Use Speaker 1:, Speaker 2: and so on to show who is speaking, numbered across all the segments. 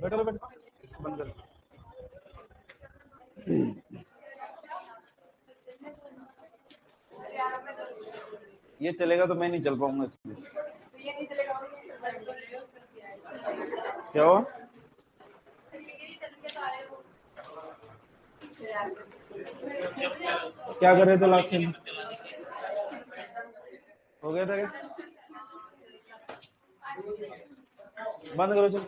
Speaker 1: बैठो बैठो, इसको बंद कर। ये चलेगा तो मैं नहीं चल पाऊंगा इसमें। क्या हुआ? क्या कर रहे थे लास्ट टाइम? हो गया था क्या? बंद करो चलो।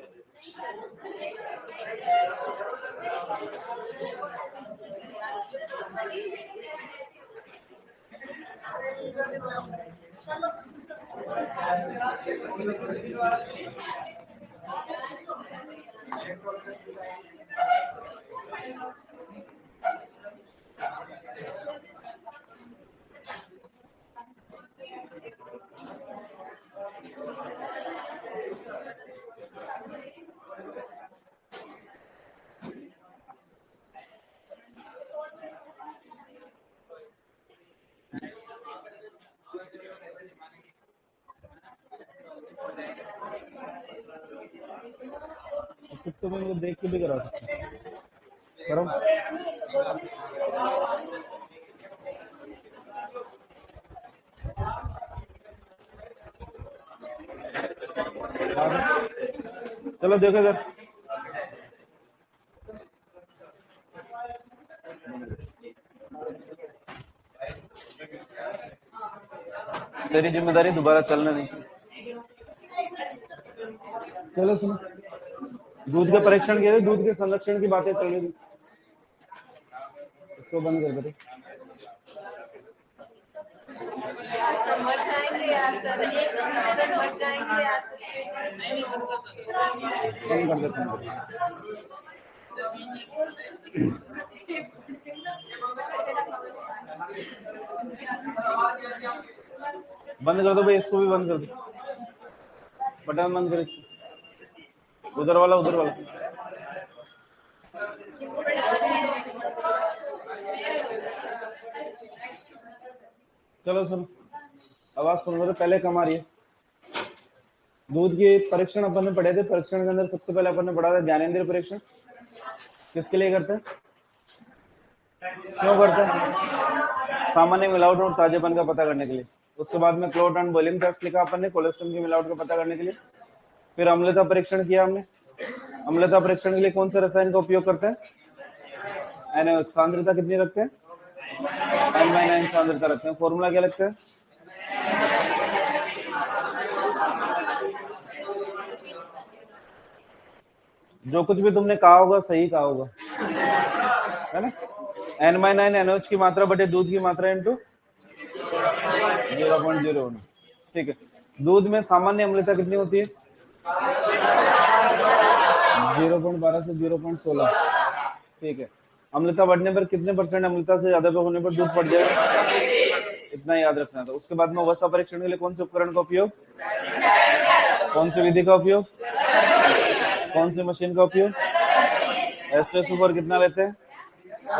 Speaker 1: तो मैं इनको देख के भी करा सकता हूँ। करो। चलो देखो इधर। तेरी जिम्मेदारी दोबारा चलना नहीं चाहिए। चलो सुनो, दूध के परीक्षण किए थे, दूध के संरक्षण की बातें चल रही थी। इसको बंद कर दे। बंद कर दे। बंद कर दो भाई, इसको भी बंद कर दो। बटन बंद कर इसको। उधर वाला, उधर वाला। चलो सुनो, आवाज सुन लो। पहले कम आ रही है। दूध के परीक्षण अपन ने पढ़े थे। परीक्षण के अंदर सबसे पहले अपन ने पढ़ा था ज्ञानेंद्रिय परीक्षण। किसके लिए करते हैं? क्यों करते हैं? सामान्य मिलावट और ताजेपन का पता करने के लिए। उसके बाद में क्लोट एंड बॉइलिंग टेस्ट लिखा अपन ने, कोलेस्ट्रॉल की मिलावट का पता करने के लिए। फिर अम्लता परीक्षण किया हमने। अम्लता परीक्षण के लिए कौन से रसायन का उपयोग करते हैं? सांद्रता कितनी रखते हैं? N/N सांद्रता रखते हैं। फॉर्मूला क्या लगता है? जो कुछ भी तुमने कहा होगा सही कहा होगा, है ना? N/N NH की मात्रा बटे दूध की मात्रा इंटू 0.01। ठीक है। दूध में सामान्य अम्लता कितनी होती है? 0.12 से 0.16। ठीक है। अम्लता बढ़ने पर कितने परसेंट अम्लता से ज्यादा होने पर दूध फट जाएगा? इतना याद रखना था। उसके बाद में वसा परीक्षण के लिए कौन से उपकरण का उपयोग, कौन सी विधि का उपयोग, कौन सी मशीन का उपयोग? H2SO4 कितना लेते हैं?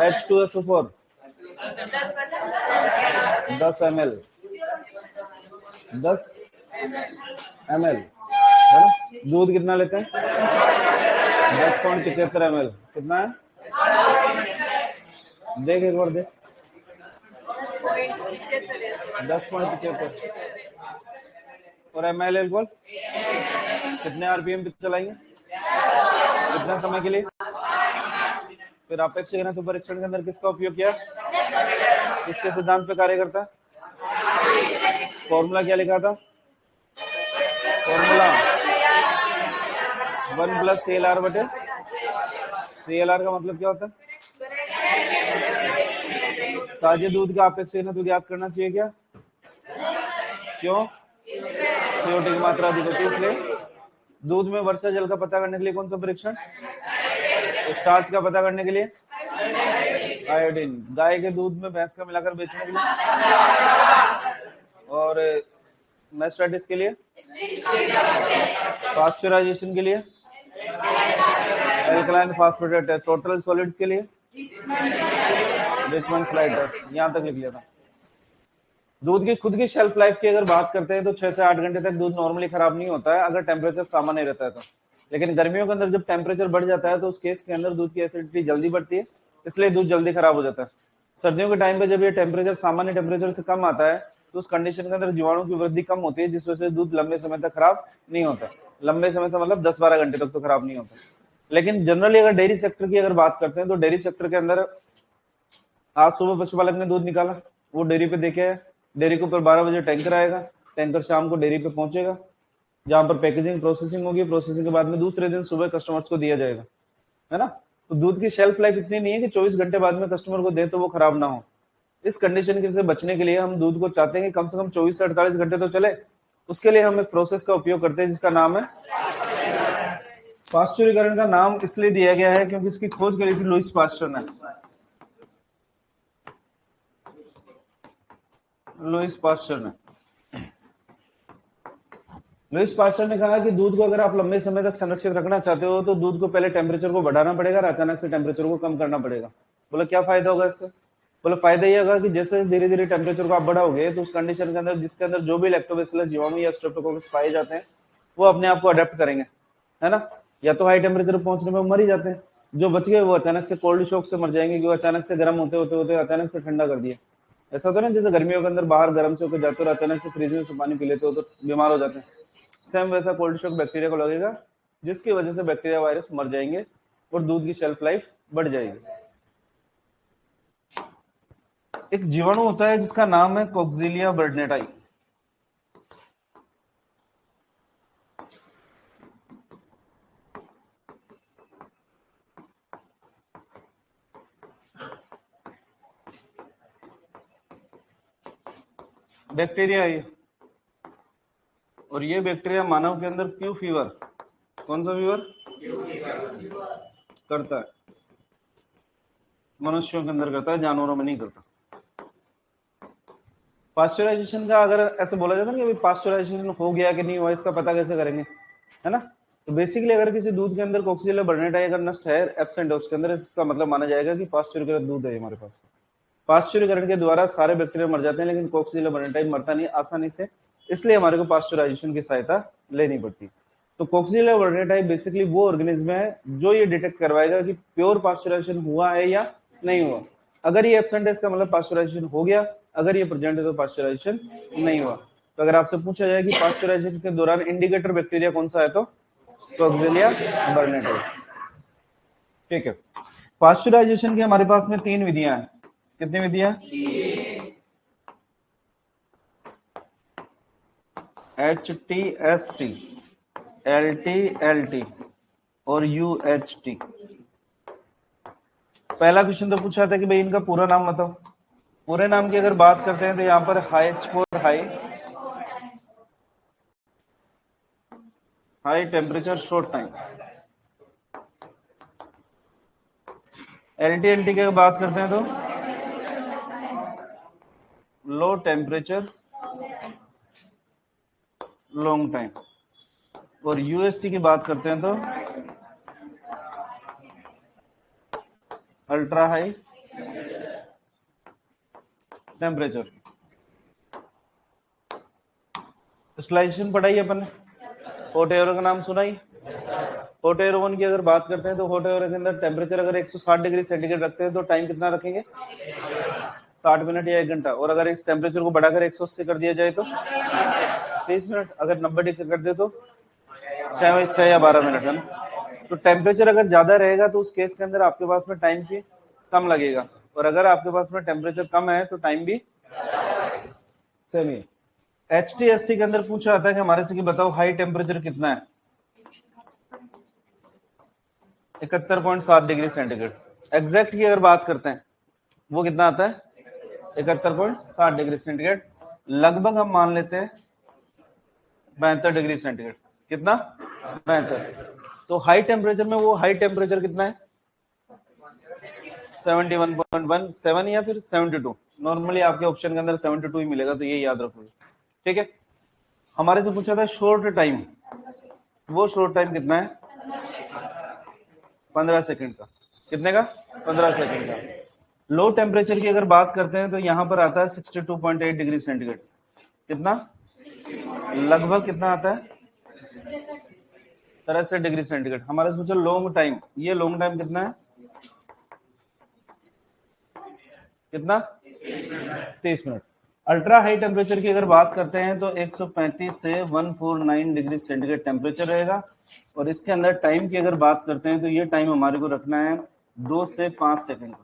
Speaker 1: H2SO4 10 ml। 10 ml है ना? दूध कितना लेते हैं? 10.75 ml। कितना है? देख एक बार देख। 10.75। और ml एल्कोहल कितने आरपीएम पे चलाएंगे? कितने समय के लिए? फिर अपेक्षित घनत्व परीक्षण के अंदर किसका उपयोग किया? किसके सिद्धांत पे कार्य करता है? फॉर्मूला क्या लिखा था? फॉर्मूला 1 + CLR बटे CLR का मतलब क्या होता है? ताजे दूध का अपेक्षित घनत्व ज्ञात करना चाहिए क्या? क्यों? CO2 की मात्रा अधिक होती है इसलिए। दूध में वर्षा जल का पता करने के लिए कौन सा परीक्षण? स्टार्च का पता करने के लिए आयोडीन। गाय के दूध में भैंस का मिलाकर बेचने के लिए। और मैस्टाइटिस के लिए, पास्चुराइजेशन के लिए, alkaline phosphate test, total solids के लिए रिचमंड स्लाइड टेस्ट। यहां तक लिख लिया था। दूध की खुद की शेल्फ लाइफ की अगर बात करते हैं तो 6 से 8 घंटे तक दूध नॉर्मली खराब नहीं होता है अगर टेम्परेचर सामान्य रहता है तो। लेकिन गर्मियों के अंदर जब टेम्परेचर बढ़ जाता है तो उस केस के अंदर दूध की एसिडिटी जल्दी बढ़ती है, इसलिए दूध जल्दी खराब हो जाता है। सर्दियों के टाइम पे जब ये टेम्परेचर सामान्य टेम्परेचर से कम आता है तो उस कंडीशन के अंदर जीवाणु की वृद्धि कम होती है, जिस वजह से दूध लंबे समय तक खराब नहीं होता। लंबे समय से मतलब 10-12 घंटे तक तो खराब नहीं होता। लेकिन जनरली अगर डेयरी सेक्टर की अगर बात करते हैं तो डेयरी सेक्टर के अंदर आज सुबह पशुपालक ने दूध निकाला, वो डेयरी पे देखे है, डेयरी के ऊपर 12 बजे टैंकर आएगा, टैंकर शाम को डेयरी पे पहुंचेगा, जहां पर पैकेजिंग प्रोसेसिंग होगी, प्रोसेसिंग के बाद में दूसरे दिन सुबह कस्टमर्स को दिया जाएगा, है ना। तो दूध की शेल्फ लाइफ इतनी नहीं है कि 24 घंटे बाद में कस्टमर को दे तो वो खराब ना हो। इस कंडीशन से बचने के लिए हम दूध को चाहते हैं कि कम से कम 24 से 48 घंटे तो चले। उसके लिए हम एक प्रोसेस का उपयोग करते हैं जिसका नाम है पाश्चुरीकरण। का नाम इसलिए दिया गया है क्योंकि इसकी खोज करी थी लुईस पास्चर ने। लुईस पास्चर ने कहा कि दूध को अगर आप लंबे समय तक संरक्षित रखना चाहते हो तो दूध को पहले टेम्परेचर को बढ़ाना पड़ेगा और अचानक से टेम्परेचर को कम करना पड़ेगा। बोले क्या फायदा होगा इससे? बोले फायदा ये होगा कि जैसे धीरे धीरे टेम्परेचर को आप बढ़ाओगे तो उस कंडीशन के अंदर जिसके अंदर जो भी लैक्टोबैसिलस जीवाणु या स्ट्रेप्टोकोकस पाए जाते हैं वो अपने आप को अडेप्ट करेंगे, है ना। या तो हाई टेम्परेचर पहुंचने में मर ही जाते हैं, जो बच गए वो अचानक से कोल्ड शॉक से मर जाएंगे, क्योंकि अचानक से गर्म होते होते होते अचानक से ठंडा कर दिया। ऐसा होता है ना, जैसे गर्मियों के अंदर बाहर गर्म से होकर जाते हो और अचानक से फ्रिज में से पानी पी लेते हो तो बीमार हो जाते हैं। सेम वैसा कोल्ड शॉक बैक्टीरिया को लगेगा, जिसकी वजह से बैक्टीरिया वायरस मर जाएंगे और दूध की शेल्फ लाइफ बढ़ जाएगी। एक जीवाणु होता है जिसका नाम है कोक्सीलिया बर्नेटाई। बैक्टीरिया है और ये बैक्टीरिया मानव के अंदर क्यू फीवर, कौन सा फीवर करता है? मनुष्यों के अंदर करता है, जानवरों में नहीं करता। पास्चराइजेशन का अगर ऐसे बोला जाता है कि पास्चराइजेशन हो गया कि नहीं हुआ, इसका पता कैसे करेंगे, है ना। तो बेसिकली अगर किसी दूध के अंदर कोक्सीलिया बर्नेटाई अगर नष्ट है, एब्सेंट है उसके अंदर, इसका मतलब माना जाएगा कि पास्चुरीकृत दूध है हमारे पास। पास्चुरीकरण के द्वारा सारे बैक्टीरिया मर जाते हैं, लेकिन कोक्सीलिया बर्नेटाई मरता नहीं आसानी से, इसलिए हमारे को पास्चराइजेशन की सहायता लेनी पड़ती। तो कोक्सीलिया बर्नेटाई बेसिकली वो ऑर्गेनिज्म है जो ये डिटेक्ट करवाएगा कि प्योर पास्चराइजेशन हुआ है या नहीं हुआ। अगर ये एब्सेंट है इसका मतलब पास्चराइजेशन हो गया, अगर ये प्रेजेंट है तो पास्चराइजेशन नहीं हुआ। तो अगर आपसे पूछा जाए कि पास्चराइजेशन के दौरान इंडिकेटर बैक्टीरिया कौन सा है तो कोक्सीलिया बर्नेटाई। ठीक है, पास्चराइजेशन की हमारे पास में 3 विधियां हैं। कितनी विधियां? HTST, LT और UHT। पहला क्वेश्चन तो पूछा था कि भाई इनका पूरा नाम बताओ। पूरे नाम की अगर बात करते हैं तो यहाँ पर high temperature short time. LT की अगर बात करते हैं तो लो टेम्परेचर लॉन्ग टाइम। और UHT की बात करते हैं तो अल्ट्रा हाई टेम्परेचर। स्पेशलाइजेशन पढ़ाई अपन ने, हॉट एयर का नाम सुना ही। हॉट एयर ओवन की अगर बात करते हैं तो हॉट एयर के अंदर टेम्परेचर अगर 160 डिग्री सेंटीग्रेड रखते हैं तो टाइम कितना रखेंगे? 60 मिनट या 1 घंटा। और अगर इस टेम्परेचर को बढ़ाकर 180 कर दिया जाए तो 30 मिनट। अगर 90 डिग्री कर दे तो 6 या 12 मिनट, है ना। तो टेम्परेचर अगर ज्यादा रहेगा तो उस केस के अंदर आपके पास में टाइम भी कम लगेगा, और अगर आपके पास में टेम्परेचर कम है तो टाइम भी सेम ही। HTST के अंदर पूछा जाता है कि हमारे से कि बताओ हाई टेम्परेचर कितना है? 71.7 डिग्री सेंटीग्रेड। एग्जैक्ट की अगर बात करते हैं वो कितना आता है? 71.7 डिग्री सेंटीग्रेड। लगभग हम मान लेते हैं 72 डिग्री सेंटीग्रेड। कितना? 72। तो हाई टेम्परेचर में वो हाई टेम्परेचर कितना है? 71.17 या फिर 72। नॉर्मली आपके ऑप्शन के अंदर 72 ही मिलेगा, तो ये याद रखोगे, ठीक है। हमारे से पूछा था शॉर्ट टाइम, वो शॉर्ट टाइम कितना है? 15 सेकंड का। कितने का? 15 सेकंड का। लो टेम्परेचर की अगर बात करते हैं तो यहाँ पर आता है 62.8 डिग्री सेंटीग्रेड। कितना? लगभग कितना आता है? 63 डिग्री सेंटीग्रेड। हमारे सोचो लॉन्ग टाइम, ये लॉन्ग टाइम कितना है, कितना, 30 मिनट। अल्ट्रा हाई टेम्परेचर की अगर बात करते हैं तो 135 से 149 डिग्री सेंटीग्रेड टेम्परेचर रहेगा। और इसके अंदर टाइम की अगर बात करते हैं तो ये टाइम हमारे को रखना है 2 से 5 सेकंड।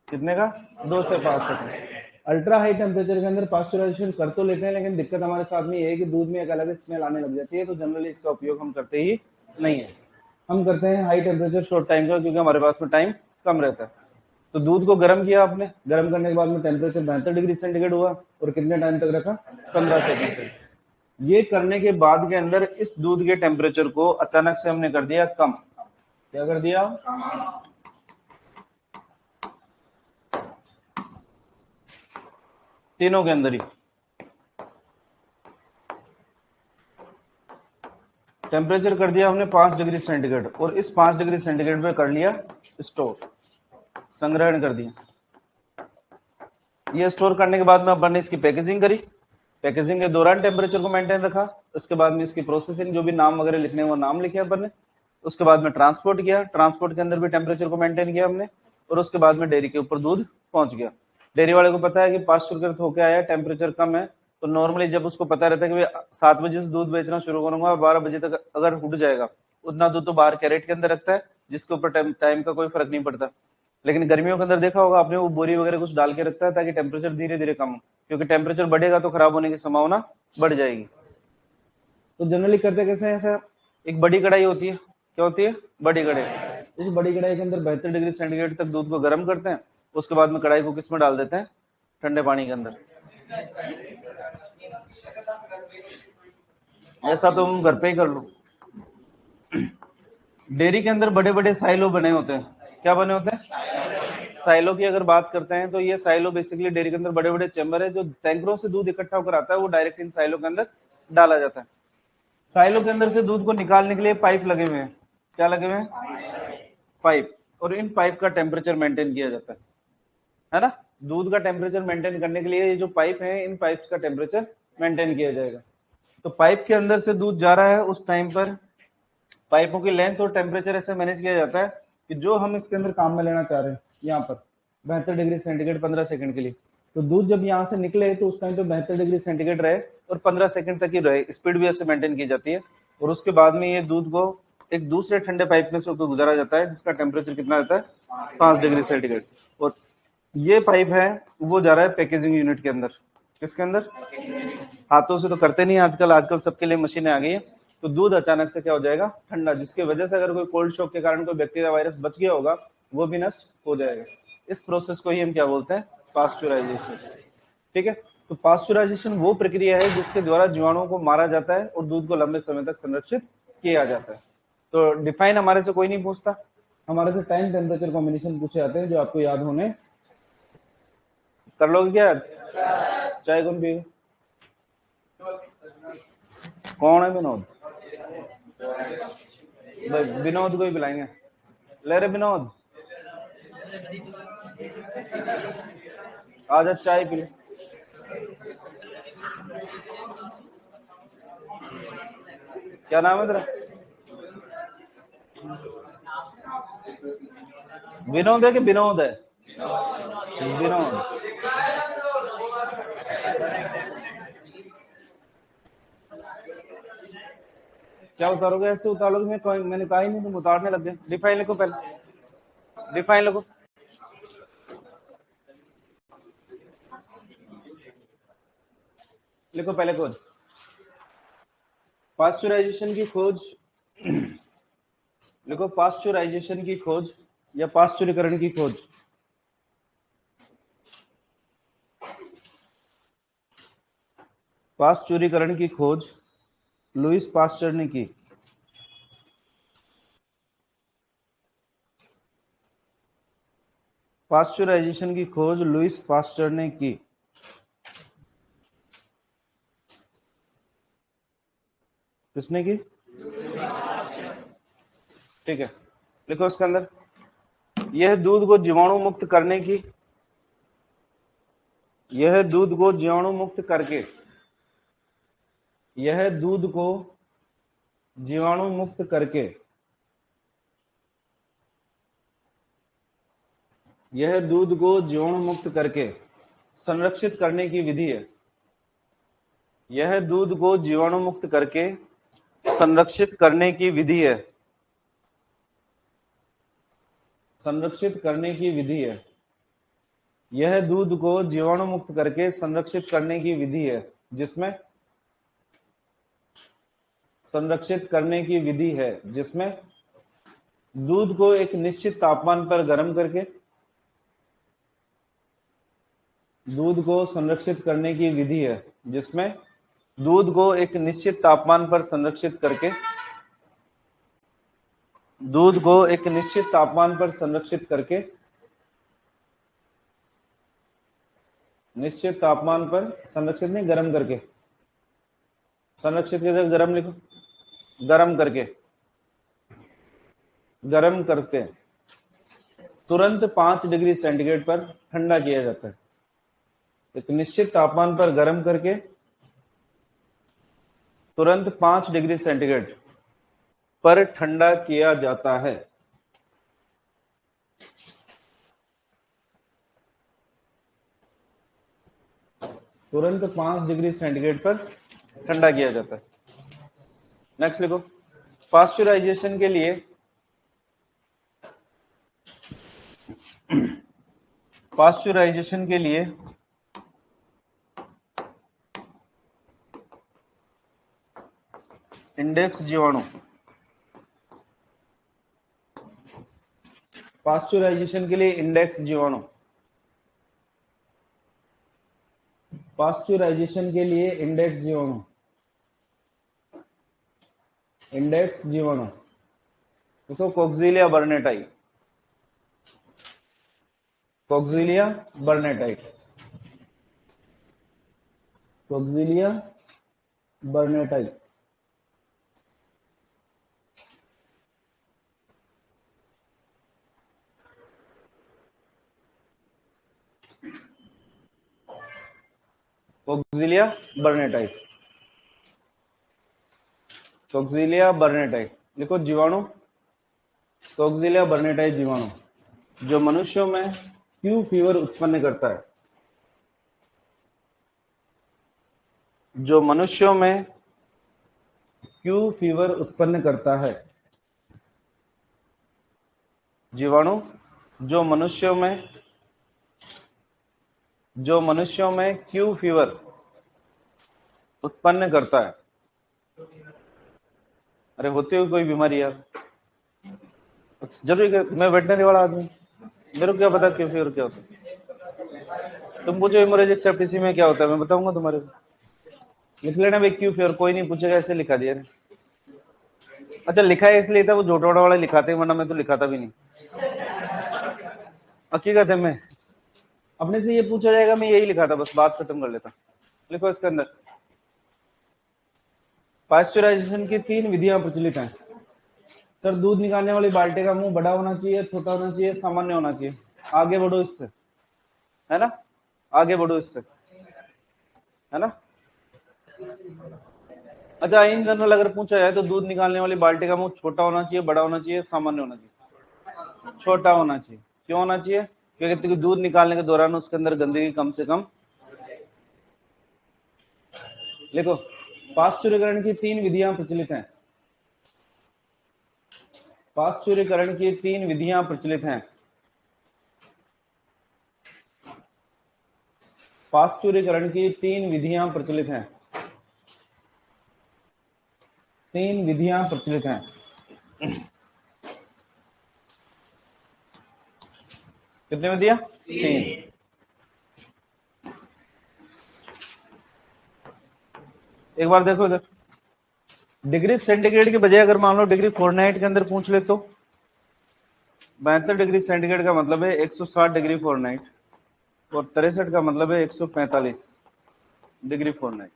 Speaker 1: कितने का, 2 से 5 सेकंड। अल्ट्रा हाई टेम्परेचर के अंदर पास्चुराइजेशन कर तो लेते हैं, लेकिन दिक्कत हमारे साथ में ये है कि दूध में एक अलग स्मेल आने लग जाती है, तो जनरली इसका उपयोग हम करते ही नहीं है। हम करते हैं हाई टेम्परेचर शॉर्ट टाइम का, क्योंकि हमारे पास में टाइम कम रहता है। तो दूध को गर्म किया आपने, गर्म करने के बाद में टेम्परेचर 72 डिग्री सेंटीग्रेड हुआ, और कितने टाइम तक रखा, 15 सेकंड तक। ये करने के बाद के अंदर इस दूध के टेम्परेचर को अचानक से हमने कर दिया कम। क्या कर दिया, तीनों के अंदर ही टेम्परेचर कर दिया हमने 5 डिग्री सेंटीग्रेड, और इस 5 डिग्री सेंटीग्रेड पे कर लिया स्टोर, संग्रहण कर दिया। ये स्टोर करने के बाद में अपन ने इसकी पैकेजिंग करी, पैकेजिंग के दौरान टेम्परेचर को मेंटेन रखा। उसके बाद में इसकी प्रोसेसिंग, जो भी नाम वगैरह लिखने हैं वो नाम लिखे अपन ने। उसके बाद में ट्रांसपोर्ट किया, ट्रांसपोर्ट के अंदर भी टेम्परेचर को मेंटेन किया हमने। और उसके बाद में डेयरी के ऊपर दूध पहुंच गया। डेयरी वाले को पता है कि पाश्चुराइज्ड होके आया, टेम्परेचर कम है, तो नॉर्मली जब उसको पता रहता है कि 7 बजे से दूध बेचना शुरू करूंगा, 12 बजे तक अगर उठ जाएगा, उतना दूध तो बाहर कैरेट के अंदर रखता है, जिसके ऊपर टाइम का कोई फर्क नहीं पड़ता। लेकिन गर्मियों के अंदर देखा होगा आपने, वो बोरी वगैरह कुछ डाल के रखता है ताकि टेम्परेचर धीरे धीरे कम हो, क्योंकि टेम्परेचर बढ़ेगा तो खराब होने की संभावना बढ़ जाएगी। तो जनरली करते कैसे हैं, ऐसा एक बड़ी कढ़ाई होती है, क्या होती है, बड़ी कढ़ाई। इस बड़ी कढ़ाई के अंदर 72 डिग्री सेंटीग्रेड तक दूध को गर्म करते हैं। उसके बाद में कढ़ाई को किस में डाल देते हैं, ठंडे पानी के अंदर। ऐसा तो हम घर पे ही कर लो। डेयरी के अंदर बड़े बड़े साइलो बने होते हैं, क्या बने होते हैं, साइलो की अगर बात करते हैं तो ये साइलो बेसिकली डेयरी के अंदर बड़े बड़े चैम्बर है, जो टैंकरों से दूध इकट्ठा होकर आता है, वो डायरेक्ट इन साइलो के अंदर डाला जाता है। साइलो के अंदर से दूध को निकालने के लिए पाइप लगे हुए हैं, क्या लगे हुए हैं, पाइप। और इन पाइप का टेम्परेचर मेंटेन किया जाता है ना। दूध का टेम्परेचर मेंटेन करने के लिए ये जो पाइप है, इन पाइप्स का टेम्परेचर मेंटेन किया जाएगा। तो पाइप के अंदर से दूध जा रहा है, उस टाइम पर पाइपों की लेंथ और टेम्परेचर ऐसे मैनेज किया जाता है कि जो हम इसके अंदर काम में लेना चाह रहे हैं, यहाँ पर 72 डिग्री सेंटीग्रेड 15 सेकंड के लिए, तो दूध जब यहाँ से निकले तो उस टाइम पे 72 डिग्री सेंटीग्रेड रहे और 15 सेकंड तक ही रहे। स्पीड भी ऐसे मेंटेन की जाती है। और उसके बाद में ये दूध को एक दूसरे ठंडे पाइप में से होकर गुजारा जाता है, जिसका टेम्परेचर कितना रहता है, 5 डिग्री सेंटीग्रेड। और ये पाइप है वो जा रहा है पैकेजिंग यूनिट के अंदर। किसके अंदर, हाथों से तो करते नहीं आजकल, आजकल सबके लिए मशीनें आ गई है। तो दूध अचानक से क्या हो जाएगा, ठंडा, जिसकी वजह से अगर कोई कोल्ड शॉक के कारण कोई बैक्टीरिया वायरस बच गया होगा, वो भी नष्ट हो जाएगा। इस प्रोसेस को ही हम क्या बोलते हैं, पास्चुराइजेशन। ठीक है। तो पास्चुराइजेशन वो प्रक्रिया है जिसके द्वारा जीवाणुओं को मारा जाता है और दूध को लंबे समय तक संरक्षित किया जाता है। तो डिफाइन हमारे से कोई नहीं पूछता, हमारे से टाइम टेम्परेचर कॉम्बिनेशन पूछे जाते हैं, जो आपको याद होने। कर लोगे क्या, चाय कौन पिएगा, कौन है विनोद, विनोद को ही पिलाएंगे। ले रे विनोद, आजा चाय पी ले। क्या नाम है तेरा, विनोद है कि विनोद है, विनोद। क्या उतारोगे, ऐसे उतारोगे, मैंने कहा ही नहीं, तुम उतारने लग गए। डिफाइन लिखो पहले, डिफाइन लिखो। लिखो पहले खोज, पास्चुराइजेशन की खोज। लिखो पास्चुराइजेशन की खोज या पास्चुरीकरण की खोज। पास्चुरीकरण की खोज लुईस पास्चर ने की। पास्चुराइजेशन की खोज लुईस पास्चर ने की। किसने की, ठीक है। लिखो इसके अंदर, यह दूध को जीवाणु मुक्त करने की, यह दूध को जीवाणु मुक्त करके, यह दूध को जीवाणु मुक्त करके, यह दूध को जीवाणु मुक्त करके संरक्षित करने की विधि है। यह दूध को जीवाणु मुक्त करके संरक्षित करने की विधि है। संरक्षित करने की विधि है। यह दूध को जीवाणु मुक्त करके संरक्षित करने की विधि है, जिसमें संरक्षित करने की विधि है जिसमें दूध को एक निश्चित तापमान पर गर्म करके, दूध को संरक्षित करने की विधि है जिसमें दूध को एक निश्चित तापमान पर संरक्षित करके, दूध को एक निश्चित तापमान पर संरक्षित करके, निश्चित तापमान पर संरक्षित नहीं, गर्म करके, संरक्षित की जगह गर्म लिखो, गर्म करके, गर्म करके तुरंत 5 डिग्री सेंटीग्रेड पर ठंडा किया जाता है। एक निश्चित तापमान पर गर्म करके तुरंत 5 डिग्री सेंटीग्रेड पर ठंडा किया जाता है। तुरंत 5 डिग्री सेंटीग्रेड पर ठंडा किया जाता है। नेक्स्ट लिखो, पास्चुराइजेशन के लिए पास्चुराइजेशन के लिए इंडेक्स जीवाणु, पास्चुराइजेशन के लिए इंडेक्स जीवाणु, पास्चुराइजेशन के लिए इंडेक्स जीवाणु, इंडेक्स जीवाणु देखो कोक्सीलिया बर्नेटाई, कोक्सीलिया बर्नेटाई, कोक्सीलिया बर्नेटाई। कोक्सीलिया बर्नेटाई, कोक्सीलिया बर्नेटाई लिखो जीवाणु, कोक्सीलिया बर्नेटाई जीवाणु जो मनुष्यों में क्यू फीवर उत्पन्न करता है, जो मनुष्यों में क्यू फीवर उत्पन्न करता है। जीवाणु जो मनुष्यों में क्यू फीवर उत्पन्न करता है। अरे होती हुई कोई बीमारी यार, जरूरी मैं वेटनरी वाला आदमी, मेरे को क्या पता क्यू फीवर क्या होता है। तुम पूछो हेमोरेजिक सेप्टिसिमी में क्या होता है, मैं बताऊंगा तुम्हारे को। लिख लेना भाई क्यू फीवर, कोई नहीं पूछेगा, ऐसे लिखा दिया। अच्छा लिखा है इसलिए था, वो जोटवाड़ा वाले लिखाते हैं, वरना मैं तो लिखाता भी नहीं। हकीकत है, मैं अपने से ये पूछा जाएगा मैं यही लिखा था, बस बात खत्म कर लेता। लिखो इसके अंदर, पास्चुराइजेशन की 3 विधियां प्रचलित हैं। सर दूध निकालने वाली बाल्टी का मुंह बड़ा होना चाहिए, छोटा होना चाहिए, सामान्य होना चाहिए। आगे बढ़ो इससे, है ना, आगे बढ़ो इससे, है ना। अच्छा इन जनरल अगर पूछा जाए तो दूध निकालने वाली बाल्टी का मुंह छोटा होना चाहिए, बड़ा होना चाहिए, सामान्य होना चाहिए। छोटा होना चाहिए। क्यों होना चाहिए? क्योंकि दूध निकालने के दौरान उसके अंदर गंदगी कम से कम। देखो पास्चुरीकरण की 3 विधियां प्रचलित हैं। पास्चुरीकरण की 3 विधियां प्रचलित हैं। पास्चुरीकरण की 3 विधियां प्रचलित हैं। 3 विधियां प्रचलित हैं। कितनी विधियां? 3। एक बार देखो इधर, डिग्री सेंटीग्रेड के बजाय अगर मान लो डिग्री फ़ारेनहाइट के अंदर पूछ ले तो 72 डिग्री सेंटीग्रेड का मतलब है 160 डिग्री फ़ारेनहाइट, और 63 का मतलब है 145 डिग्री फ़ारेनहाइट।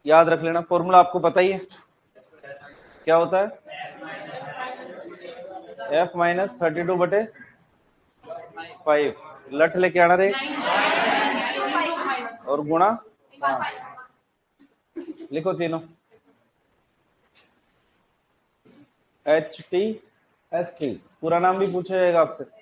Speaker 1: याद रख लेना, फॉर्मूला आपको पता ही है क्या होता है, F माइनस 32/5, लट लेके आना रे, और गुणा 5। लिखो तीनों, HTST। पूरा नाम भी पूछा जाएगा आपसे।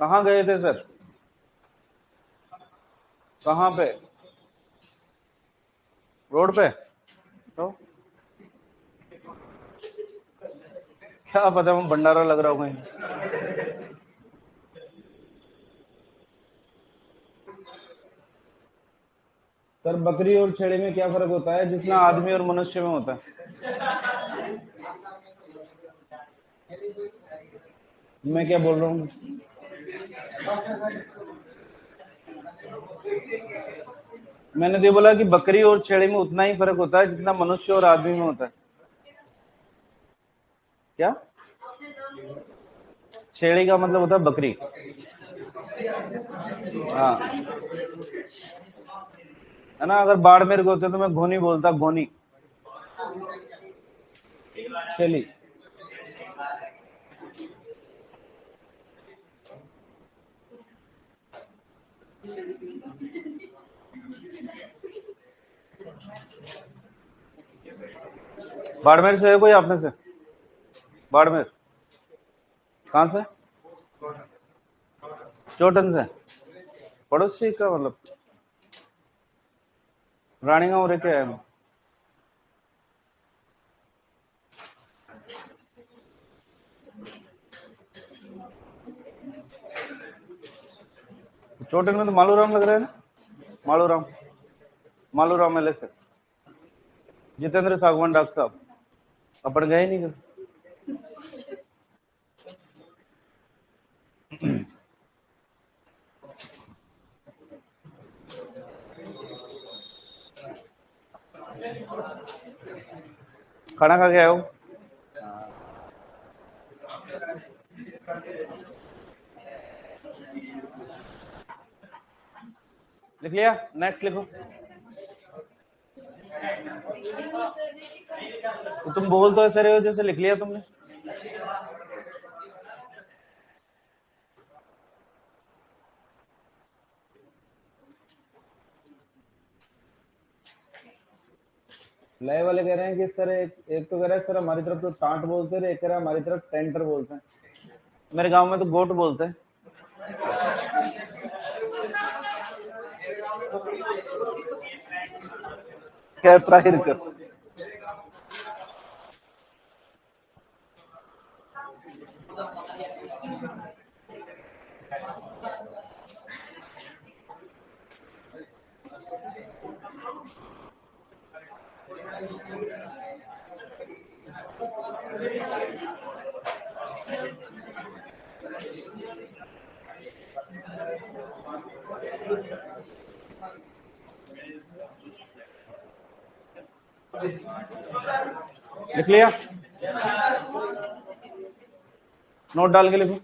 Speaker 1: कहाँ गए थे सर? कहाँ पे? रोड पे? तो क्या पता, मैं भंडारा लग रहा हूँ कहीं। सर बकरी और छेड़े में क्या फर्क होता है जितना आदमी और मनुष्य में होता है? मैं क्या बोल रहा हूँ? मैंने तो ये बोला कि बकरी और छेड़े में उतना ही फर्क होता है जितना मनुष्य और आदमी में होता है। क्या? छेड़ी का मतलब होता है बकरी। हाँ, है ना। अगर बाड़मेर के होते तो मैं घोनी बोलता, घोनी। छेली। बाड़मेर से है कोई आपने से? बाड़मेर कहाँ से? चोटन से। पड़ोसी का मतलब रानीगांव रह के आया मैं। चोटन में तो मालूराम लग रहा है ना। मालूराम, मालूराम एल से जितेंद्र सागवान डॉक्टर साहब। अपन गए नहीं कभी। खाना खा के आया हूँ। लिख लिया? नेक्स्ट लिखो। तो तुम बोल तो ऐसे रहे हो जैसे लिख लिया तुमने। लय वाले कह रहे हैं कि सर एक तो कह रहा है सर हमारी तरफ तो टांट बोलते हैं, एक कह रहा है हमारी तरफ टेंटर बोलते हैं। मेरे गांव में तो गोट बोलते हैं। क्या प्राहिरकस? लिख लिया? नोट डाल के लिखो,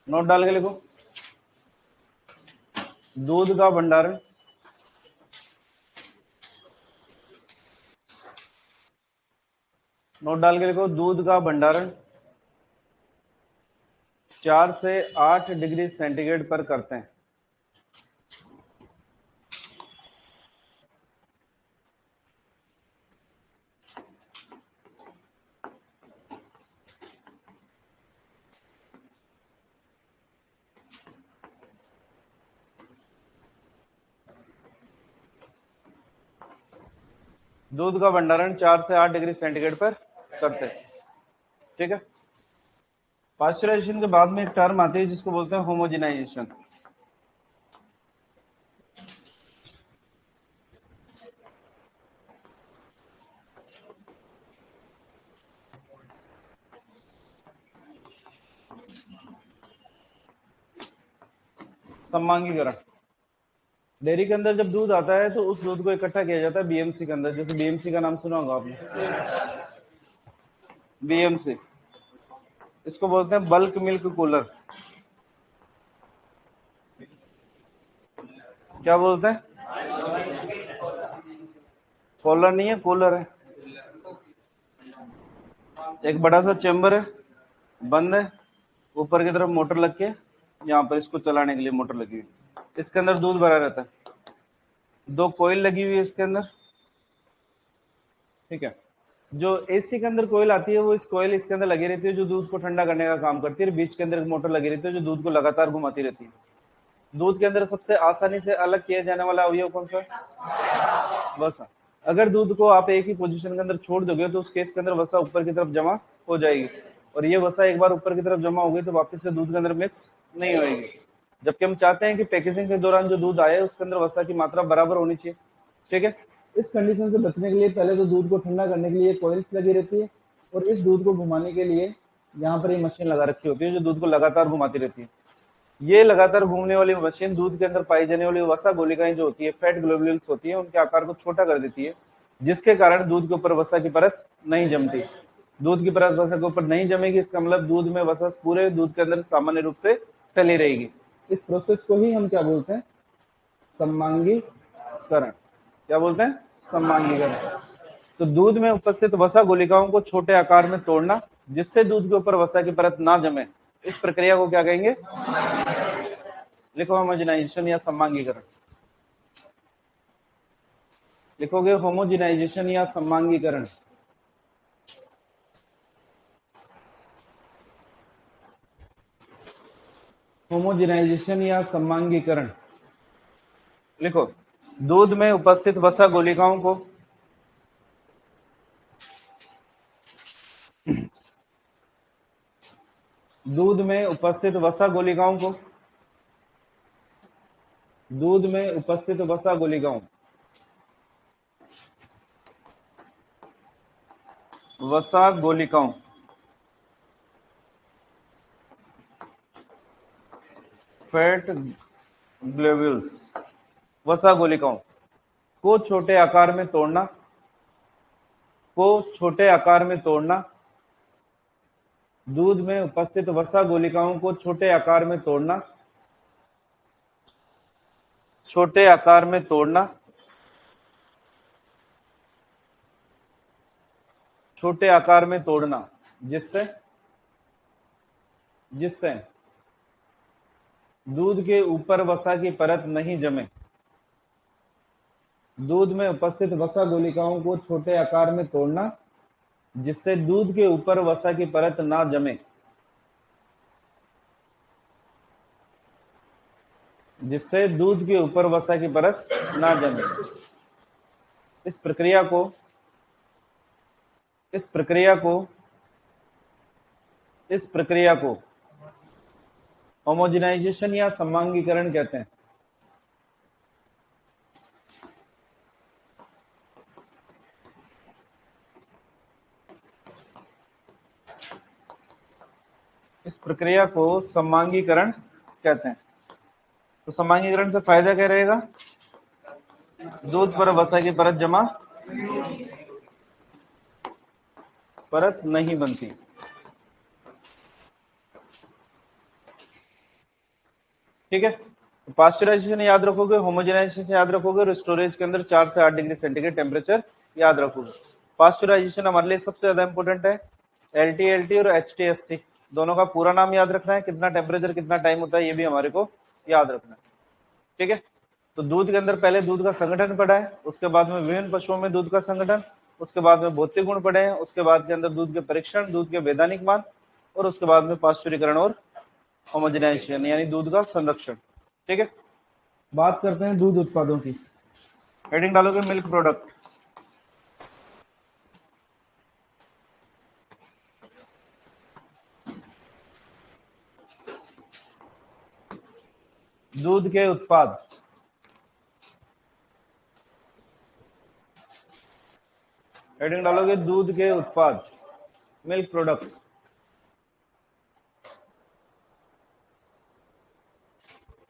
Speaker 1: नोट डाल के लिखो। दूध का भंडारण, नोट डाल के लिखो। दूध का भंडारण 4 से 8 डिग्री सेंटीग्रेड पर करते हैं। दूध का भंडारण 4 से 8 डिग्री सेंटीग्रेड पर करते हैं। ठीक है। पास्चराइजेशन के बाद में एक टर्म आती है जिसको बोलते हैं होमोजेनाइजेशन। समांगीकरण। डेयरी के अंदर जब दूध आता है तो उस दूध को इकट्ठा किया जाता है बीएमसी के अंदर। जैसे बीएमसी का नाम सुना होगा आपने, बीएमसी, इसको बोलते हैं बल्क मिल्क कूलर। क्या बोलते हैं? कूलर नहीं है, कूलर है। एक बड़ा सा चेम्बर है, बंद है, ऊपर की तरफ मोटर लग के यहाँ पर इसको चलाने के लिए मोटर लगी हुई, इसके अंदर दूध भरा रहता है। 2 कोयल लगी हुई है इसके अंदर। ठीक है। जो एसी के अंदर कोयल आती है वो इस कोयल इसके अंदर लगी रहती है जो दूध को ठंडा करने का काम करती है। बीच के अंदर एक मोटर लगी रहती है जो दूध को लगातार घुमाती रहती है। दूध के अंदर सबसे आसानी से अलग किया जाने वाला अवयव कौन सा है? वसा। अगर दूध को आप एक ही पोजीशन के अंदर छोड़ दोगे तो उस केस के अंदर वसा ऊपर की तरफ जमा हो जाएगी, और ये वसा एक बार ऊपर की तरफ जमा हो गई तो वापस से दूध के अंदर मिक्स नहीं होगी। जबकि हम चाहते हैं कि पैकेजिंग के दौरान जो दूध आए उसके अंदर वसा की मात्रा बराबर होनी चाहिए। ठीक है। इस कंडीशन से बचने के लिए पहले तो दूध को ठंडा करने के लिए कॉइल्स लगी रहती है, और इस दूध को घुमाने के लिए यहाँ पर ये मशीन लगा रखी होती है जो दूध को लगातार घुमाती रहती है। ये लगातार घूमने वाली मशीन दूध के अंदर पाई जाने वाली वसा गोलिकाएं जो होती है, फैट ग्लोब्यूल्स होती है, उनके आकार को छोटा कर देती है, जिसके कारण दूध के ऊपर वसा की परत नहीं जमती। दूध की परत वसा के ऊपर नहीं जमेगी, इसका मतलब दूध में वसा पूरे दूध के अंदर सामान्य रूप से फैली रहेगी। इस प्रोसेस को ही हम क्या बोलते हैं? समांगीकरण। क्या बोलते हैं? समांगीकरण। तो दूध में उपस्थित वसा गोलिकाओं को छोटे आकार में तोड़ना जिससे दूध के ऊपर वसा की परत ना जमे, इस प्रक्रिया को क्या कहेंगे? लिखो होमोजेनाइजेशन या समांगीकरण। लिखोगे होमोजेनाइजेशन या समांगीकरण। होमोजेनाइजेशन या समांगीकरण। लिखो, दूध में उपस्थित वसा गोलिकाओं को दूध में उपस्थित वसा गोलिकाओं को दूध में उपस्थित वसा गोलिकाओं वसा गोलिकाओं फैट ग्लोब्यूल्स वसा गोलिकाओं को छोटे आकार में तोड़ना दूध में उपस्थित वसा गोलिकाओं को छोटे आकार में तोड़ना जिससे दूध के ऊपर वसा की परत नहीं जमे। दूध में उपस्थित वसा गोलिकाओं को छोटे आकार में तोड़ना जिससे दूध के ऊपर वसा की परत ना जमे। जिससे दूध के ऊपर वसा की परत ना जमे। इस प्रक्रिया को होमोजेनाइजेशन या समांगीकरण कहते हैं। इस प्रक्रिया को समांगीकरण कहते हैं। तो समांगीकरण से फायदा क्या रहेगा? दूध पर वसा की परत नहीं बनती। ठीक है। तो पास्चराइजेशन याद रखोगे, होमोजेनाइजेशन याद रखोगे, और स्टोरेज के अंदर 4 से 8 डिग्री सेंटीग्रेड टेम्परेचर याद रखोगे। पास्चराइजेशन हमारे लिए सबसे ज्यादा इंपॉर्टेंट है। LT और HT दोनों का पूरा नाम याद रखना है, कितना टेम्परेचर कितना टाइम होता है ये भी हमारे को याद रखना है। ठीक है। तो दूध के अंदर पहले दूध का संगठन पढ़ा है, उसके बाद में विभिन्न पशुओं में दूध का संगठन, उसके बाद में भौतिक गुण पढ़े हैं, उसके बाद के अंदर दूध के परीक्षण, दूध के वैधानिक मान, और उसके बाद में पास्चुरीकरण और होमोजेनाइजेशन यानी दूध का संरक्षण। ठीक है। बात करते हैं दूध उत्पादों की। हेडिंग डालोगे मिल्क प्रोडक्ट। दूध के उत्पाद, हेडिंग डालोगे दूध के उत्पाद, मिल्क प्रोडक्ट।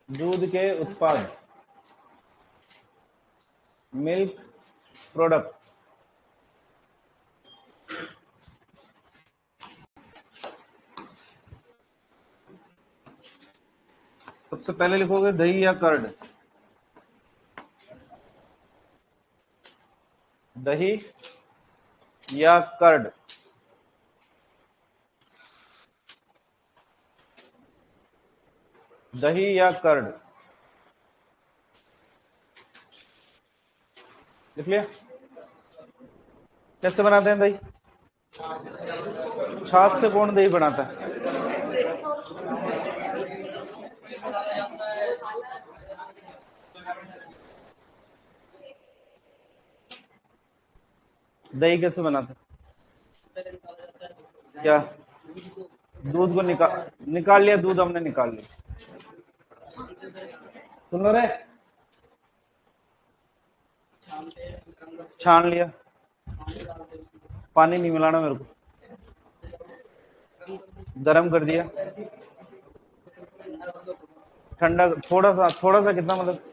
Speaker 1: दूध के उत्पाद, मिल्क प्रोडक्ट। सबसे पहले लिखोगे दही या कर्ड, दही या कर्ड। दही या कर्ड, लिख लिया। कैसे बनाते हैं दही? छाछ से कौन दही बनाता है? दही कैसे बनाते हैं? क्या? दूध को निकाल लिया, दूध हमने निकाल लिया, सुन लो रे, छान लिया, पानी नहीं मिलाना मेरे को, गरम कर दिया, ठंडा, थोड़ा सा कितना, मतलब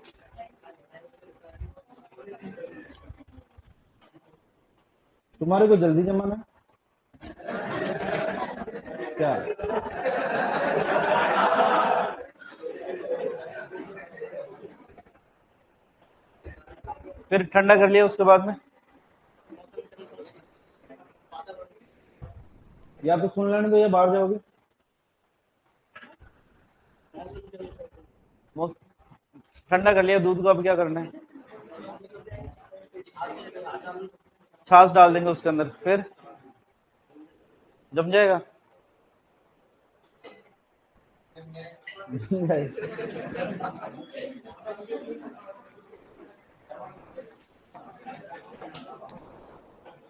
Speaker 1: तुम्हारे को जल्दी जमाना क्या? फिर ठंडा कर लिया, उसके बाद में या तो सुन लेने दो या बाहर जाओगे। ठंडा कर लिया दूध को, अब क्या करना है? छाछ डाल देंगे उसके अंदर, फिर जम जाएगा।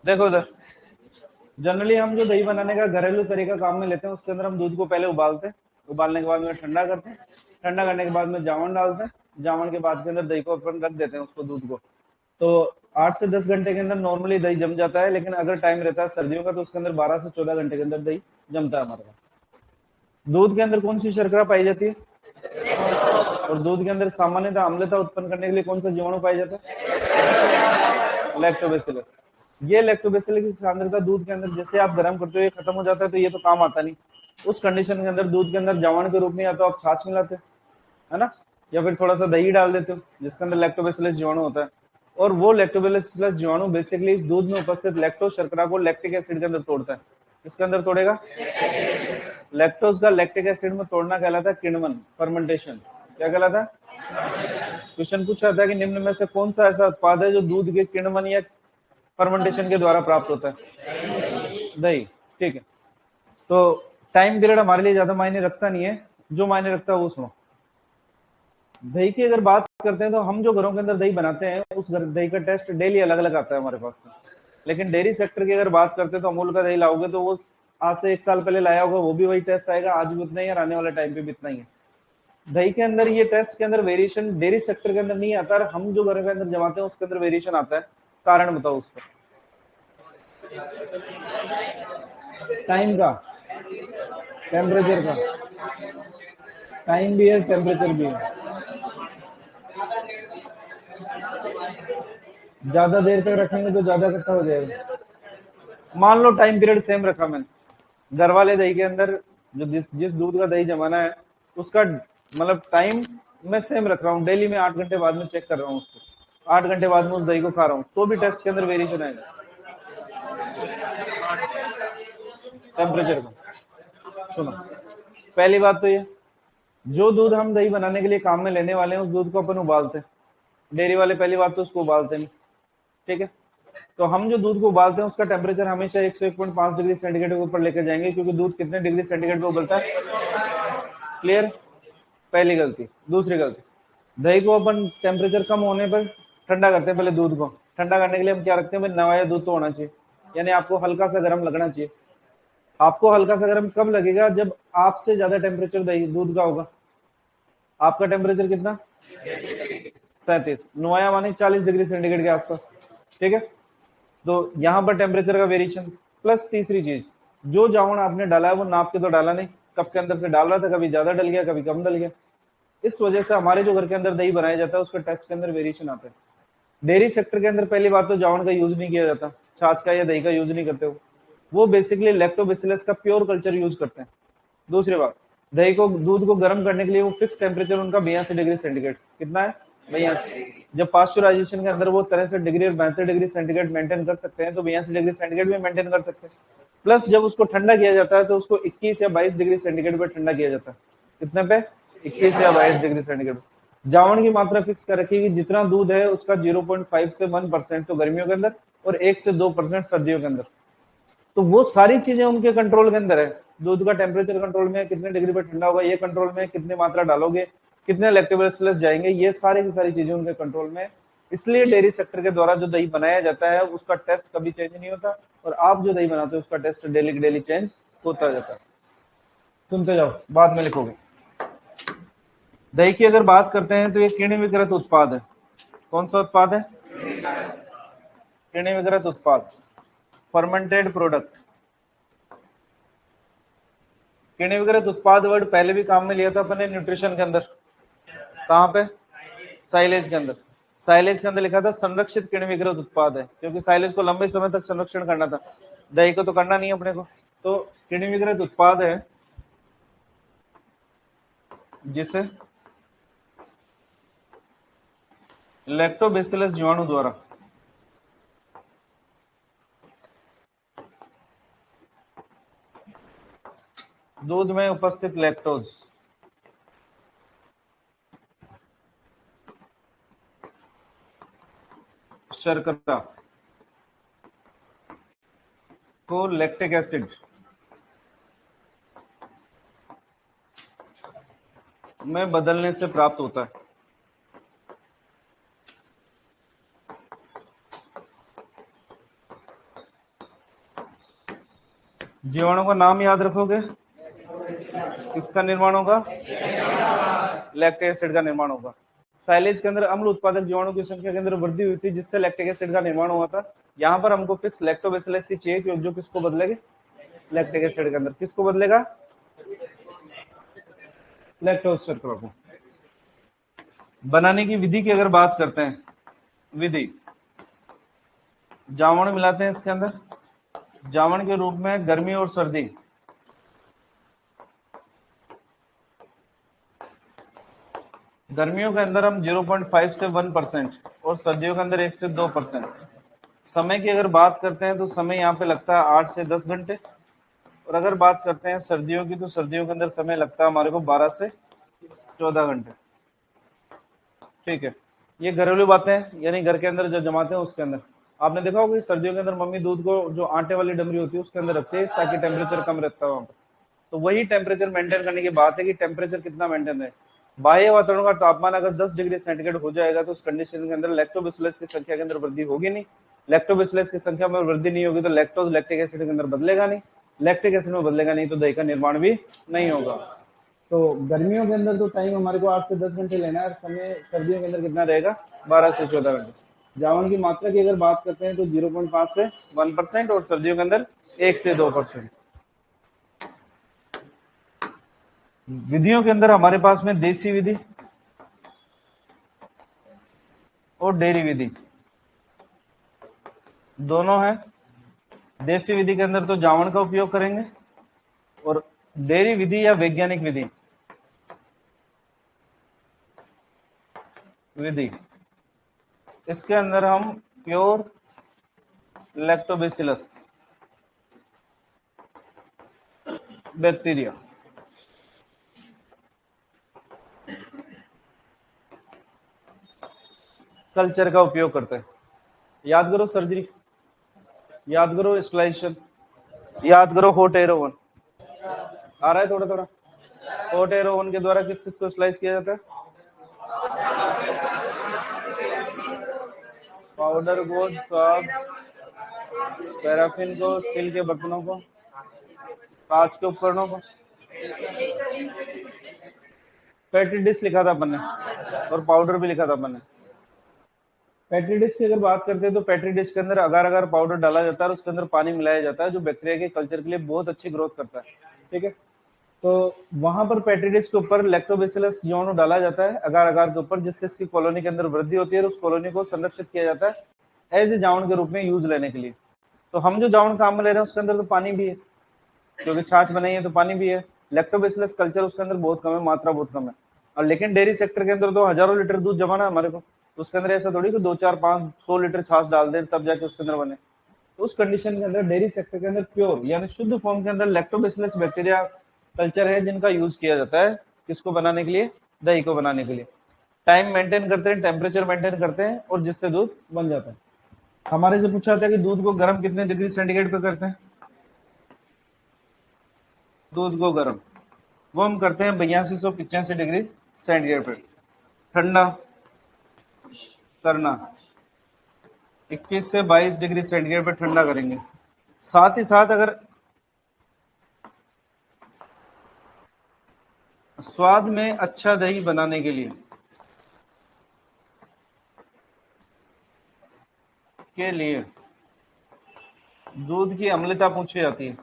Speaker 1: देखो इधर, जनरली हम जो दही बनाने का घरेलू तरीका काम में लेते हैं, उसके अंदर हम दूध को पहले उबालते हैं, उबालने के बाद में ठंडा करते हैं, ठंडा करने के बाद में जावन डालते हैं, जावन के बाद के अंदर दही को अपन रख देते हैं, उसको दूध को। तो 8 से 10 घंटे के अंदर नॉर्मली दही जम जाता है, लेकिन अगर टाइम रहता है सर्दियों का तो उसके अंदर 12 से 14 घंटे के अंदर दही जमता है हमारे पास। दूध के अंदर कौन सी शर्करा पाई जाती है? और दूध के अंदर सामान्यतः अम्लता उत्पन्न करने के लिए कौन सा जीवाणु पाया जाता है? लैक्टोबैसिलस। ये लैक्टोबैसिलस की सांद्रता दूध के अंदर जैसे आप गर्म करते हो ये खत्म हो जाता है, तो ये तो काम आता नहीं। उस कंडीशन के अंदर दूध के अंदर जवान के रूप में या तो आप छाछ मिलाते हो, है ना, या फिर थोड़ा सा दही डाल देते हो जिसके अंदर लैक्टोबैसिलस जीवाणु होता है, और वो लैक्टोबैसिलस जीवाणु बेसिकली इस दूध में उपस्थित लैक्टोज शर्करा को लैक्टिक एसिड के अंदर तोड़ता है। इसके अंदर तोड़ेगा लैक्टोज का लैक्टिक एसिड में तोड़ना कहलाता है किण्वन, फर्मेंटेशन। क्या कहलाता है? क्वेश्चन पूछा था कि निम्न में से कौन सा ऐसा उत्पाद है जो दूध के किण्वन या फर्मेंटेशन के द्वारा प्राप्त होता है? दही। ठीक है, तो टाइम पीरियड हमारे लिए ज्यादा मायने रखता नहीं है, जो मायने रखता है वो सुनो। दही की अगर बात करते हैं तो हम जो घरों के अंदर दही बनाते हैं उस दही का टेस्ट डेली अलग अलग आता है हमारे पास में। लेकिन डेयरी सेक्टर की अगर बात करते हैं तो अमूल का दही लाओगे तो वो आज से 1 साल पहले लाया होगा, वो भी वही टेस्ट आएगा, आज भी उतना ही और आने वाले टाइम पे भी इतना ही है। दही के अंदर ये टेस्ट के अंदर वेरिएशन डेयरी सेक्टर के अंदर नहीं आता, और हम जो घर के अंदर जमाते हैं उसके अंदर वेरिएशन आता है। कारण बताओ उसका? टाइम का, टेम्परेचर का। टाइम भी है, टेम्परेचर भी है। ज्यादा देर तक रखेंगे तो ज्यादा इकट्ठा हो जाएगा। मान लो टाइम पीरियड सेम रखा मैंने, घर वाले दही के अंदर जो जिस दूध का दही जमाना है उसका मतलब टाइम मैं सेम रख रहा हूँ, डेली में 8 घंटे बाद में चेक कर रहा हूँ उसको, 8 घंटे बाद में उस दही को खा रहा हूँ, तो भी टेस्ट के अंदर वेरिएशन आएगा टेम्परेचर का। सुनो, पहली बात तो ये, जो दूध हम दही बनाने के लिए काम में लेने वाले हैं उस दूध को अपन उबालते हैं, डेयरी वाले पहली बात तो उसको उबालते नहीं, ठीक है। तो हम जो दूध को उबालते हैं उसका टेम्परेचर हमेशा 101.5 डिग्री सेंटीग्रेड के ऊपर लेकर जाएंगे, क्योंकि दूध कितने डिग्री सेंटीग्रेड पे उबलता है? क्लियर? पहली गलती। दूसरी गलती, दही को अपन टेम्परेचर कम होने पर ठंडा करते हैं, पहले दूध को ठंडा करने के लिए हम क्या रखते हैं भाई, नवाया दूध तो होना चाहिए, यानी आपको हल्का सा गर्म लगना चाहिए। आपको हल्का सा गर्म कब लगेगा? जब आपसे ज्यादा टेम्परेचर दही दूध का होगा, आपका टेम्परेचर कितना 37, नोया माने 40 डिग्री सेंटीग्रेड के आसपास, ठीक है। तो यहाँ पर टेम्परेचर का वेरिएशन प्लस तीसरी चीज, जो जामुन आपने डाला है वो नाप के तो डाला नहीं, कप के अंदर से डाल रहा था, कभी ज्यादा डल गया कभी कम डल गया। इस वजह से हमारे जो घर के अंदर दही बनाया जाता है उसके टेस्ट के अंदर वेरिएशन आता है। डेयरी सेक्टर के अंदर पहली बात तो जामुन का यूज नहीं किया जाता, छाछ का या दही का यूज नहीं करते वो बेसिकली लैक्टोबैसिलस का प्योर कल्चर यूज करते हैं। दूसरी बात, दही को दूध को गर्म करने के लिए वो फिक्स टेम्परेचर उनका 82 डिग्री सेंटीग्रेड, कितना है 82। जब पास्चुराइजेशन के अंदर वो 63 डिग्री और 72 डिग्री सेंटीग्रेड मेंटेन कर सकते हैं तो 82 डिग्री सेंटीग्रेड भी मेंटेन कर सकते हैं। प्लस जब उसको ठंडा किया जाता है तो उसको 21 या 22 डिग्री सेंटीग्रेड पे ठंडा किया जाता है, कितने पे 21 या 22 डिग्री सेंटीग्रेड। जावन की मात्रा फिक्स कर रखी है कि जितना दूध है उसका 0.5 से 1% तो गर्मियों के अंदर और 1 से 2% सर्दियों के अंदर। तो वो सारी चीजें उनके कंट्रोल के अंदर है। दूध का टेम्परेचर कंट्रोल में है, कितने डिग्री पर ठंडा होगा ये कंट्रोल में है, कितनी मात्रा डालोगे, कितने लैक्टोबैसिलस जाएंगे, ये सारी की सारी चीजें उनके कंट्रोल में है। इसलिए डेयरी सेक्टर के द्वारा जो दही बनाया जाता है उसका टेस्ट कभी चेंज नहीं होता, और आप जो दही बनाते हो उसका टेस्ट डेली डेली चेंज होता जाता है। सुनते जाओ, बाद में लिखोगे। दही की अगर बात करते हैं तो ये किण्व विकृत उत्पाद है। कौन सा उत्पाद है? किण्व विकृत उत्पाद, फर्मेंटेड प्रोडक्ट। किण्व विकृत उत्पाद वर्ड पहले भी काम में लिया था अपने न्यूट्रिशन के अंदर। कहाँ पे? साइलेज के अंदर। साइलेज के अंदर लिखा था संरक्षित किण्व विकृत उत्पाद है, क्योंकि साइलेज को लंबे समय तक संरक्षण करना था, दही को तो करना नहीं अपने को। तो किण्व विकृत उत्पाद है जिसे लैक्टोबैसिलस जीवाणु द्वारा दूध में उपस्थित लैक्टोज शर्करा को लैक्टिक एसिड में बदलने से प्राप्त होता है। जीवाणु का नाम याद रखोगे, किसका निर्माण होगा? लैक्टिक एसिड का निर्माण होगा। साइलेज के अंदर अम्ल उत्पादक जीवाणु की संख्या के अंदर वृद्धि हुई थी जिससे लैक्टिक एसिड का निर्माण हुआ था। यहाँ पर हमको फिक्स लैक्टोबैसिलस ही चाहिए, जो किसको बदलेगा? लैक्टिक एसिड के अंदर किसको बदलेगा? लैक्टोज शर्करा को। बनाने की विधि की अगर बात करते हैं, विधि, जावण मिलाते हैं इसके अंदर, जावण के रूप में गर्मी और सर्दी। गर्मियों के अंदर हम 0.5 से 1% और सर्दियों के अंदर 1 से 2%। समय की अगर बात करते हैं तो समय यहाँ पे लगता है 8 से 10 घंटे, और अगर बात करते हैं सर्दियों की तो सर्दियों के अंदर समय लगता है हमारे को 12 से 14 घंटे। ठीक है, ये घरेलू बातें हैं, यानी घर के अंदर जो जमाते हैं उसके अंदर। आपने देखा होगा कि सर्दियों के अंदर मम्मी दूध को जो आटे वाली डमरी होती है उसके अंदर रखती है ताकि टेम्परेचर कम रहता है वहां पर। तो वही टेम्परेचर मेंटेन करने की बात है कि टेम्परेचर कितना मेंटेन है। बाह्य वातावरण का तापमान अगर 10 डिग्री सेंटीग्रेड हो जाएगा तो उस कंडीशन के अंदर लैक्टोबैसिलस की संख्या के अंदर वृद्धि होगी नहीं। लैक्टोबैसिलस की संख्या में वृद्धि नहीं होगी तो लैक्टोज लैक्टिक एसिड के अंदर बदलेगा नहीं, लैक्टिक एसिड में बदलेगा नहीं तो दही का निर्माण भी नहीं होगा। तो गर्मियों के अंदर तो टाइम हमारे को 8 से 10 घंटे लेना है, समय सर्दियों के अंदर कितना रहेगा? 12 से 14 घंटे। जावन की मात्रा की अगर बात करते हैं तो 0.5 से 1% और सर्दियों के अंदर 1 से 2%। विधियों के अंदर हमारे पास में देसी विधि और डेयरी विधि दोनों है। देसी विधि के अंदर तो जावन का उपयोग करेंगे, और डेयरी विधि या वैज्ञानिक विधि इसके अंदर हम प्योर लैक्टोबैसिलस बैक्टीरिया कल्चर का उपयोग करते हैं। याद करो सर्जरी, याद करो स्टलाइजेशन, याद करो हॉट एयर ओवन। आ रहा है थोड़ा थोड़ा? हॉट एयर ओवन के द्वारा किस किस को स्लाइस किया जाता है? पाउडर को, स्वाब, पैराफिन को, स्टील के बर्तनों को, कांच के उपकरणों को। पेट्री डिश लिखा था अपन ने और पाउडर भी लिखा था अपन ने। पेट्री डिश की अगर बात करते हैं तो पेट्री डिश के अंदर अगर अगर पाउडर डाला जाता है और उसके अंदर पानी मिलाया जाता है, जो बैक्टीरिया के कल्चर के लिए बहुत अच्छी ग्रोथ करता है। ठीक है, तो वहां पर पेट्री डिश के ऊपर लैक्टोबैसिलस जीवाणु डाला जाता है अगार अगार के ऊपर, जिससे इसकी कॉलोनी के अंदर वृद्धि होती है और उस कॉलोनी को संरक्षित किया जाता है एज ए जावण के रूप में यूज लेने के लिए। तो हम जो जावण काम में ले रहे हैं उसके अंदर तो पानी भी है, क्योंकि छाछ बनाई है तो पानी भी है। लैक्टोबैसिलस कल्चर उसके अंदर बहुत कम है, मात्रा बहुत कम है। और लेकिन डेयरी सेक्टर के अंदर तो हजारों लीटर दूध जमाना है हमारे को, तो उसके अंदर ऐसा थोड़ी कि 2 4 5 100 लीटर छाछ डाल दे तब जाके उसके अंदर बने। तो उस कंडीशन के अंदर डेयरी सेक्टर के अंदर प्योर यानी शुद्ध फॉर्म के अंदर लैक्टोबैसिलस बैक्टीरिया कल्चर है, जिनका यूज किया जाता है किसको बनाने के लिए, दही को बनाने के लिए। टाइम मेंटेन करते हैं, टेम्परेचर मेंटेन करते हैं और जिससे दूध बन जाता है। हमारे से पूछा जाता है कि दूध को गर्म कितने डिग्री सेंटीग्रेड पे करते हैं। दूध को गर्म वो हम करते हैं 8285 डिग्री सेंटीग्रेड पे। ठंडा करना 21 से 22 डिग्री सेंटीग्रेड पे ठंडा करेंगे। साथ ही साथ अगर स्वाद में अच्छा दही बनाने के लिए दूध की अम्लता पूछी जाती है,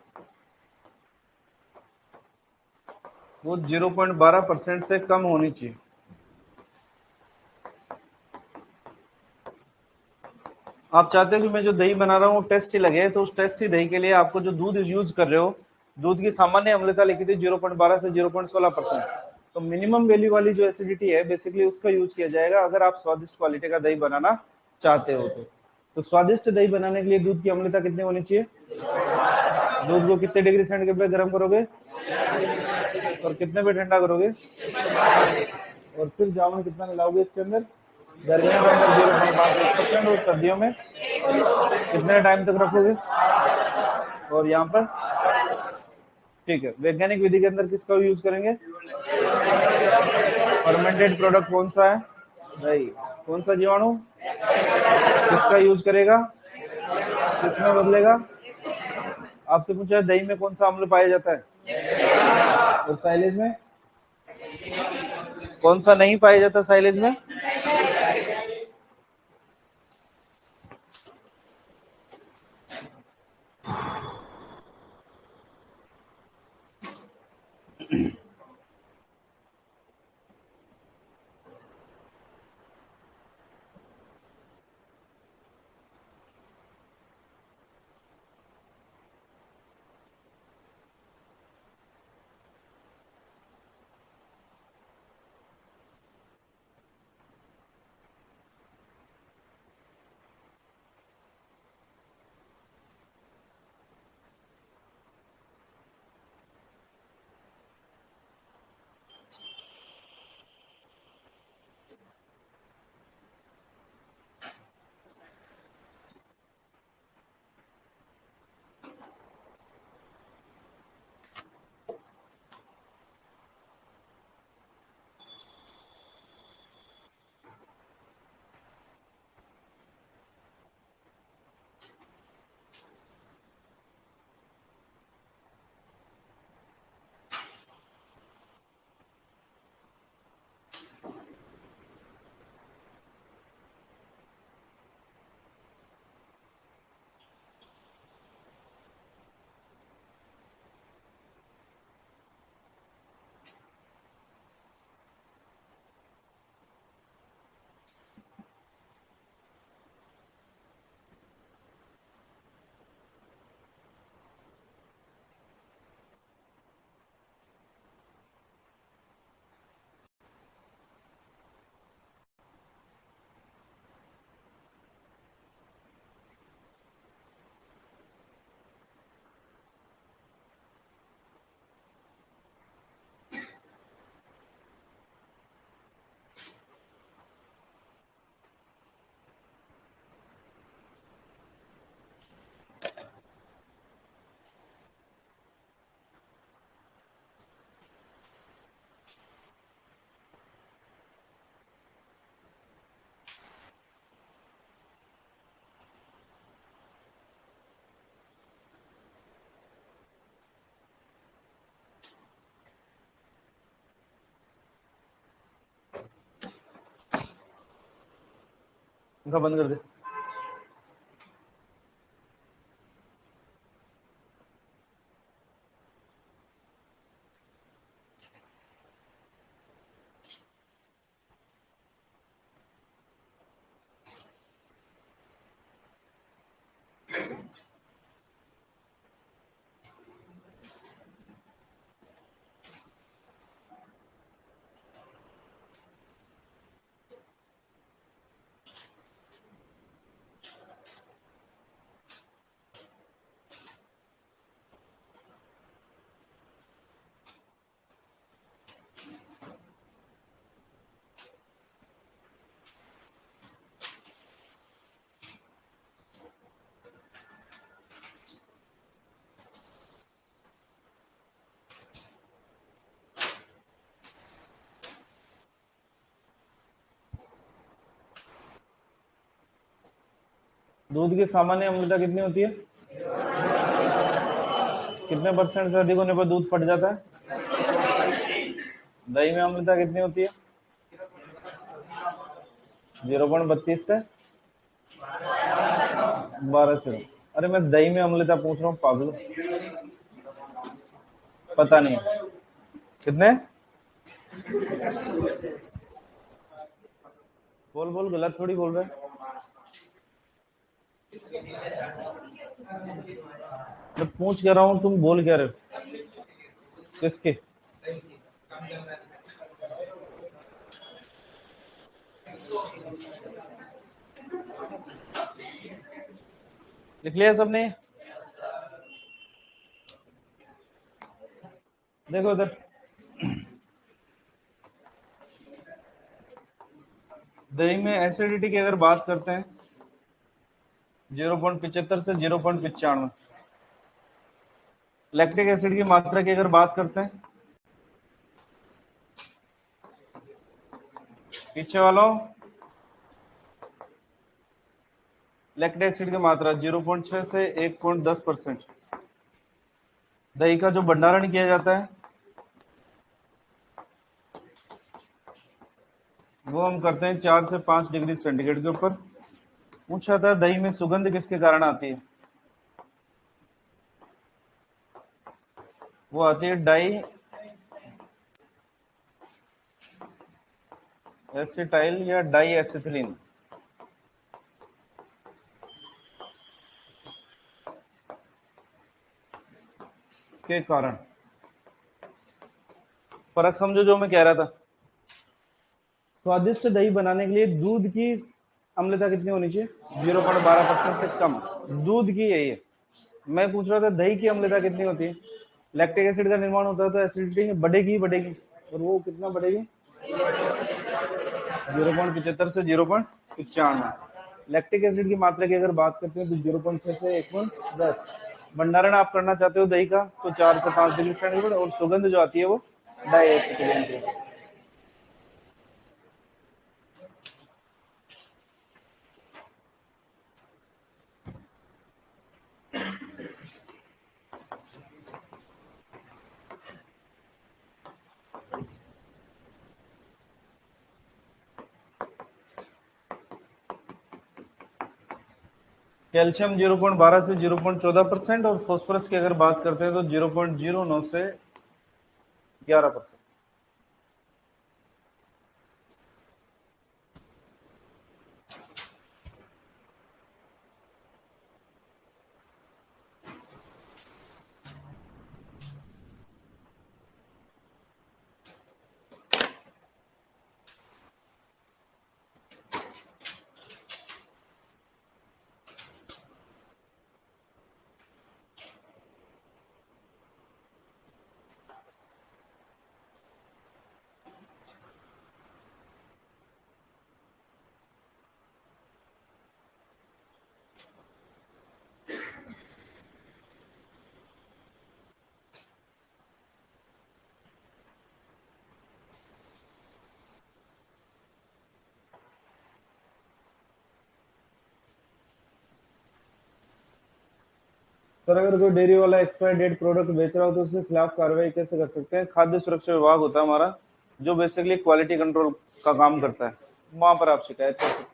Speaker 1: वो 0.12% से कम होनी चाहिए। आप चाहते हो कि मैं जो दही बना रहा हूँ वो टेस्टी लगे, तो उस टेस्टी दही के लिए आपको जो दूध यूज कर रहे हो, दूध की सामान्य अम्लता लिखी थी 0.12 से 0.16%। तो मिनिमम वैल्यू वाली जो एसिडिटी है बेसिकली उसका यूज किया जाएगा अगर आप स्वादिष्ट क्वालिटी का दही बनाना चाहते हो। तो स्वादिष्ट दही बनाने के लिए दूध की अम्लता कितनी होनी चाहिए। दूध को कितने डिग्री सेंटीग्रेड पे गर्म करोगे और कितने पे ठंडा करोगे, और फिर जामुन कितना मिलाओगे इसके अंदर। गर्मियों के अंदर 0.5% और सर्दियों में कितने टाइम तक रखोगे। और यहाँ पर ठीक है, वैज्ञानिक विधि के अंदर किसका यूज करेंगे। फर्मेंटेड प्रोडक्ट कौन सा है, दही। कौन सा जीवाणु किसका यूज करेगा, किसमें बदलेगा। आपसे पूछा है दही में कौन सा अम्ल पाया जाता है, और साइलेज में कौन सा नहीं पाया जाता। साइलेज में पंखा बंद कर दे। दूध की सामान्य अम्लता कितनी होती है? कितने परसेंट से अधिक होने पर दूध फट जाता है? दही में अम्लता कितनी होती है? 0.32 से 12 से। अरे मैं दही में अम्लता पूछ रहा हूँ पागल, पता नहीं कितने। बोल बोल, गलत थोड़ी बोल रहे। मैं पूछ क्या रहा हूँ, तुम बोल क्या रहे हो? किसके? लिख लिया सबने? देखो इधर, दही में एसिडिटी की अगर बात करते हैं 0.75 से 0.95। लैक्टिक एसिड की मात्रा की अगर बात करते हैं, पीछे वालों, लैक्टिक एसिड की मात्रा 0.6 से 1.10%। दही का जो भंडारण किया जाता है वो हम करते हैं 4 से 5 डिग्री सेंटीग्रेड के ऊपर। पूछा था दही में सुगंध किसके कारण आती है? वो आती है डाई एसिटाइल या डाई एसिथिलीन के कारण। फर्क समझो जो मैं कह रहा था। स्वादिष्ट दही बनाने के लिए दूध की अम्लता कितनी होनी चाहिए? 0.12% से कम। दूध की यही है। मैं पूछ रहा था दही की अम्लता कितनी होती है? लैक्टिक एसिड का निर्माण होता है तो एसिडिटी बढ़ेगी ही बढ़ेगी, और वो कितना बढ़ेगी? 0.75 से 0.95। लैक्टिक एसिड की मात्रा की अगर बात करते हैं तो 0.6 से 1.10। भंडारण आप करना चाहते हो दही का तो 4 से 5 डिग्री सेंटीग्रेड, और सुगंध जो आती है वो डाइएसिटिलीन की। कैल्शियम 0.12 से 0.14%, और फॉस्फोरस की अगर बात करते हैं तो 0.09 से 11%। सर अगर कोई डेयरी वाला एक्सपायर डेट प्रोडक्ट बेच रहा हो तो उसके खिलाफ कार्रवाई कैसे कर सकते हैं? खाद्य सुरक्षा विभाग होता है हमारा, जो बेसिकली क्वालिटी कंट्रोल का काम करता है, वहां पर आप शिकायत कर सकते हैं।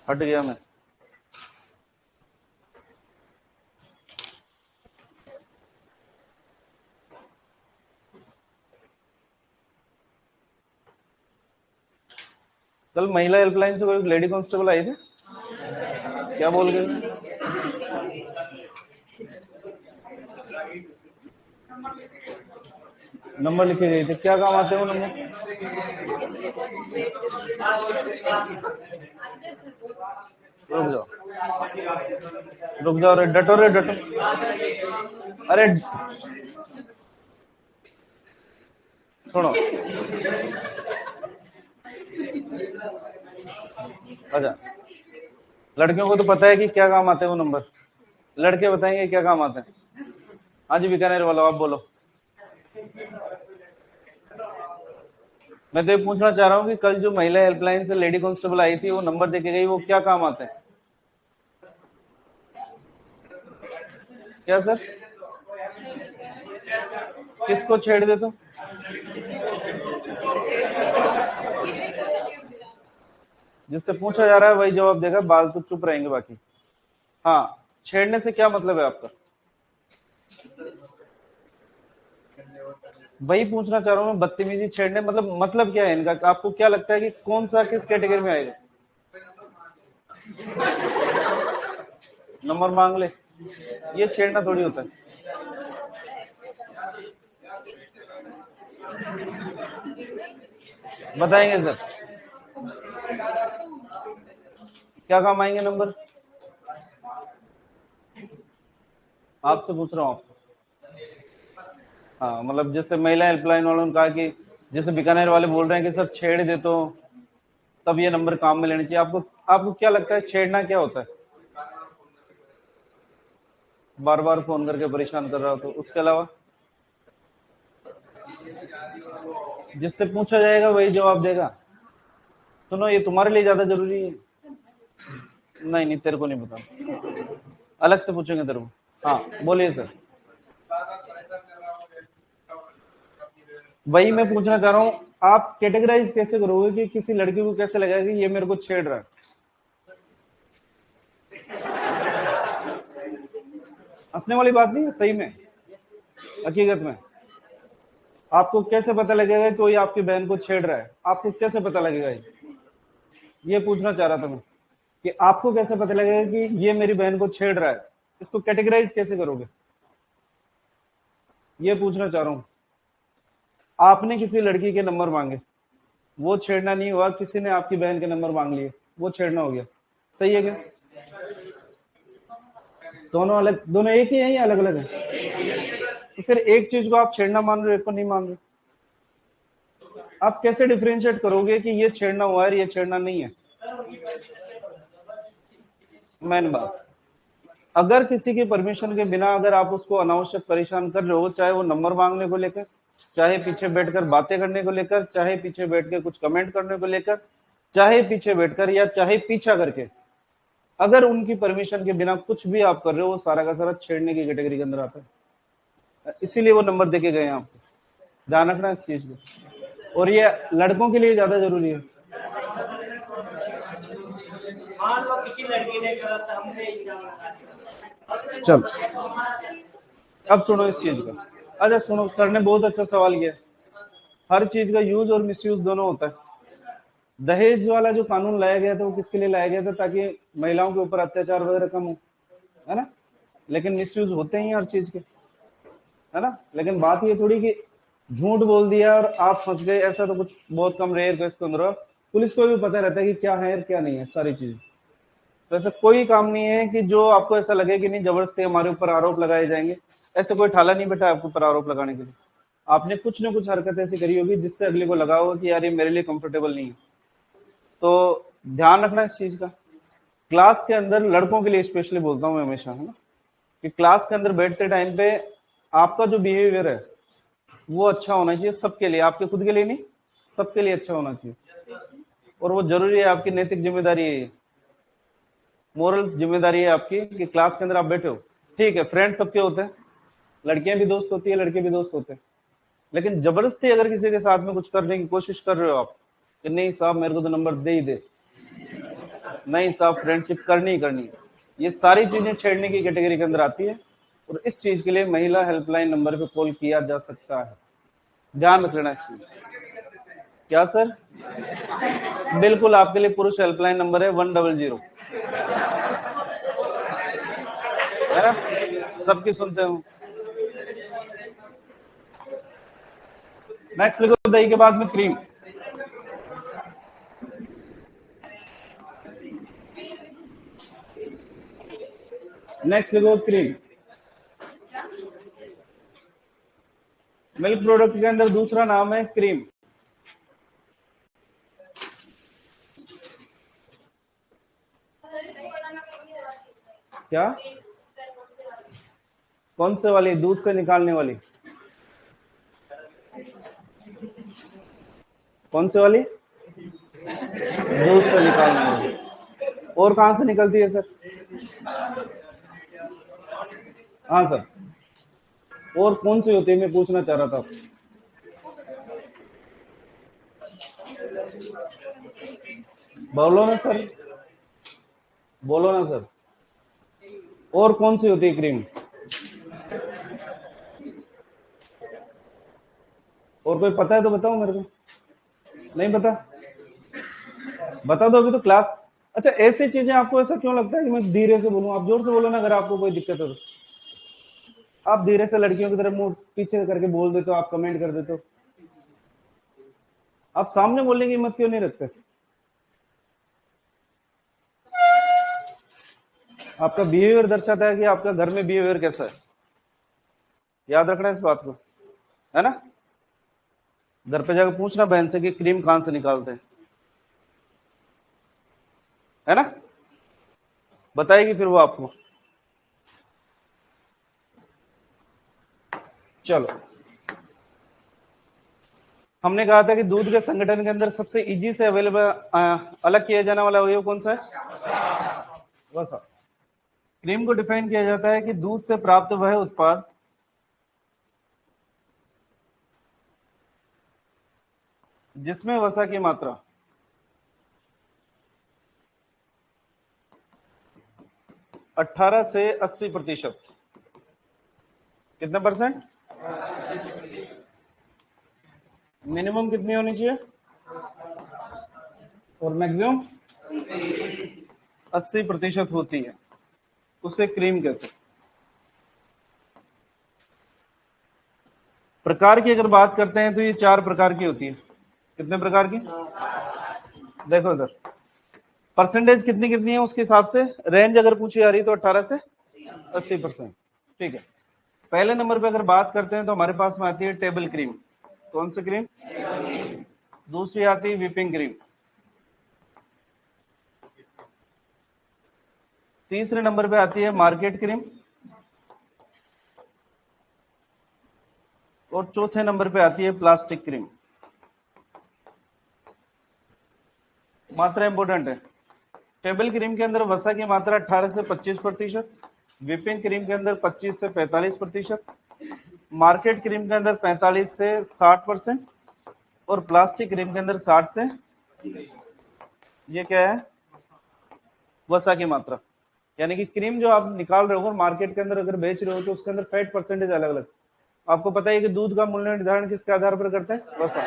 Speaker 1: हट गया मैं। कल महिला हेल्पलाइन से कोई लेडी कांस्टेबल आई थी, क्या बोल गए? नंबर लिखे गए थे, क्या काम आते हैं वो नंबर? रुक जाओ रुक जाओ रे, डटो रे डटो। अरे सुनो, अच्छा लड़कियों को तो पता है कि क्या काम आते हैं वो नंबर, लड़के बताएंगे क्या काम आते हैं। हाँ जी बीकानेर वाला, आप बोलो। मैं तो ये पूछना चाह रहा हूँ कि कल जो महिला हेल्पलाइन से लेडी कांस्टेबल आई थी, वो नंबर देके गई, वो क्या काम आते हैं? क्या सर? किसको छेड़ दे तो? जिससे पूछा जा रहा है वही जवाब देगा, बाल तो चुप रहेंगे बाकी। हाँ, छेड़ने से क्या मतलब है आपका? वही पूछना चाह रहा हूँ मैं, बदतमीजी छेड़ने मतलब क्या है इनका? आपको क्या लगता है कि कौन सा किस कैटेगरी में आएगा? नंबर मांग ले, ये छेड़ना थोड़ी होता है। बताएंगे सर, क्या काम आएंगे नंबर? आपसे पूछ रहा हूँ, आपसे। हाँ मतलब जैसे महिला हेल्पलाइन वालों ने कहा कि जैसे बीकानेर वाले बोल रहे हैं कि सर छेड़ दे तो तब ये नंबर काम में लेने चाहिए। आपको आपको क्या लगता है छेड़ना क्या होता है? बार बार फोन करके परेशान कर रहा हो तो? उसके अलावा जिससे पूछा जाएगा वही जवाब देगा। सुनो, ये तुम्हारे लिए ज्यादा जरूरी है। नहीं नहीं, तेरे को नहीं पता, अलग से पूछेंगे तेरे को। हाँ बोलिए सर। वही मैं पूछना चाह रहा हूँ, आप कैटेगराइज कैसे करोगे कि किसी लड़की को कैसे लगेगा कि ये मेरे को छेड़ रहा है? हंसने वाली बात नहीं है, सही में हकीकत में। आपको कैसे पता लगेगा कि कोई आपकी बहन को छेड़ रहा है? आपको कैसे पता लगेगा? ये पूछना चाह रहा था मैं कि आपको कैसे पता लगेगा कि ये मेरी बहन को छेड़ रहा है? इसको कैटेगराइज कैसे करोगे? ये पूछना चाह रहा हूँ। आपने किसी लड़की के नंबर मांगे, वो छेड़ना नहीं हुआ, किसी ने आपकी बहन के नंबर मांग लिए, वो छेड़ना हो गया, सही है क्या? दोनों अलग, दोनों एक ही है या अलग अलग है? तो फिर एक चीज को आप छेड़ना मान रहे हो, एक को नहीं मान रहे। आप कैसे डिफरेंशिएट करोगे कि ये छेड़ना हुआ है, ये छेड़ना नहीं है? मेन बात, अगर किसी की परमिशन के बिना अगर आप उसको अनावश्यक परेशान कर रहे हो, चाहे वो नंबर मांगने को लेकर, चाहे पीछे बैठकर बातें करने को लेकर, चाहे पीछे बैठ के कुछ कमेंट करने को लेकर, चाहे पीछे बैठकर या चाहे पीछा करके, अगर उनकी परमिशन के बिना कुछ भी आप कर रहे हो, वो सारा का सारा छेड़ने की कैटेगरी के अंदर आता है। इसीलिए वो नंबर देके गए हैं आपको, ध्यान रखना इस चीज को। और ये लड़कों के लिए ज्यादा जरूरी है। चल अब सुनो इस चीज का। अच्छा सुनो, सर ने बहुत अच्छा सवाल किया। हर चीज का यूज और मिसयूज दोनों होता है। दहेज वाला जो कानून लाया गया था वो किसके लिए लाया गया था? ताकि महिलाओं के ऊपर अत्याचार वगैरह कम हो, है ना? लेकिन मिसयूज होते ही हर चीज के, है ना? लेकिन बात ये थोड़ी कि झूठ बोल दिया और आप फंस गए, ऐसा तो कुछ बहुत कम रेयर केस के अंदर। पुलिस को भी पता रहता है कि क्या है और क्या नहीं है, सारी चीज। तो ऐसा कोई काम नहीं है कि जो आपको ऐसा लगे कि नहीं जबरदस्ती हमारे ऊपर आरोप लगाए जाएंगे। ऐसे कोई ठाला नहीं बैठा आपके ऊपर आरोप लगाने के लिए। आपने कुछ ना कुछ हरकत ऐसी करी होगी जिससे अगले को लगा होगा कि यार ये मेरे लिए कंफर्टेबल नहीं है। तो ध्यान रखना इस चीज का। क्लास के अंदर लड़कों के लिए स्पेशली बोलता हूँ मैं हमेशा, है ना, कि क्लास के अंदर बैठते टाइम पे आपका जो बिहेवियर है वो अच्छा होना चाहिए सबके लिए, आपके खुद के लिए नहीं, सबके लिए अच्छा होना चाहिए। और वो जरूरी है, आपकी नैतिक जिम्मेदारी है, ये मोरल जिम्मेदारी है आपकी कि क्लास के अंदर आप बैठे हो। ठीक है, फ्रेंड सबके होते हैं, लड़कियां भी दोस्त होती है, लड़के भी दोस्त होते हैं, लेकिन जबरदस्ती अगर किसी के साथ में कुछ करने की कोशिश कर रहे हो आप कि नहीं साहब मेरे को तो नंबर दे ही दे, नहीं साहब फ्रेंडशिप करनी ही करनी है, ये सारी चीजें छेड़ने की कैटेगरी के अंदर आती है। और इस चीज के लिए महिला हेल्पलाइन नंबर पे कॉल किया जा सकता है, ध्यान रख लेना इस चीज। क्या सर? बिल्कुल आपके लिए पुरुष हेल्पलाइन नंबर है 100, है ना? सबकी सुनते हो। नेक्स्ट लिखो दही के बाद में क्रीम। नेक्स्ट लिखो क्रीम। मिल्क प्रोडक्ट के अंदर दूसरा नाम है क्रीम। क्या? कौन से वाली? दूध से निकालने वाली? कौन से वाली? दूध से निकालने वाली। और कहां से निकलती है सर? हाँ सर, और कौन सी होती है मैं पूछना चाह रहा था आपसे। बोलो ना सर, बोलो ना सर, और कौन सी होती है क्रीम? और कोई पता है तो बताओ मेरे को। नहीं पता? बता दो, अभी तो क्लास। अच्छा, ऐसी चीजें आपको ऐसा क्यों लगता है कि मैं धीरे से बोलूं? आप जोर से बोलो ना अगर आपको कोई दिक्कत है तो। आप धीरे से लड़कियों की तरफ मुंह पीछे करके बोल देते हो, आप कमेंट कर देते हो, आप सामने बोलने की हिम्मत क्यों नहीं रखते? आपका बिहेवियर दर्शाता है कि आपका घर में बिहेवियर कैसा है, याद रखना इस बात को, है ना? घर पे जाकर पूछना बहन से कि क्रीम कहां से निकालते हैं, है ना? बताएगी फिर वो आपको। चलो, हमने कहा था कि दूध के संगठन के अंदर सबसे इजी से अवेलेबल अलग किया जाने वाला अवयव कौन सा है? वसा। क्रीम को डिफाइन किया जाता है कि दूध से प्राप्त वह उत्पाद जिसमें वसा की मात्रा 18 से 80%। कितने परसेंट? मिनिमम कितनी होनी चाहिए और मैक्सिमम 80% होती है, उसे क्रीम कहते हैं। प्रकार की अगर बात करते हैं तो ये 4 प्रकार की होती है। कितने प्रकार की? देखो इधर, परसेंटेज कितनी कितनी है उसके हिसाब से रेंज अगर पूछी जा रही तो 18 से 80%। ठीक है, पहले नंबर पे अगर बात करते हैं तो हमारे पास में आती है टेबल क्रीम। कौन सी क्रीम? दूसरी आती है व्हिपिंग क्रीम। तीसरे नंबर पे आती है मार्केट क्रीम। और चौथे नंबर पे आती है प्लास्टिक क्रीम। मात्रा इंपोर्टेंट है। टेबल क्रीम के अंदर वसा की मात्रा 18 से 25%, व्हिपिंग क्रीम के अंदर 25 से 45%, मार्केट क्रीम के अंदर 45 से 60%, और प्लास्टिक क्रीम के अंदर 60 से, ये क्या है? वसा की मात्रा। यानी कि क्रीम जो आप निकाल रहे हो मार्केट के अंदर अगर बेच रहे हो तो उसके अंदर फैट परसेंटेज अलग अलग। आपको पता है कि दूध का मूल्य निर्धारण किसके आधार पर करते हैं? वसा।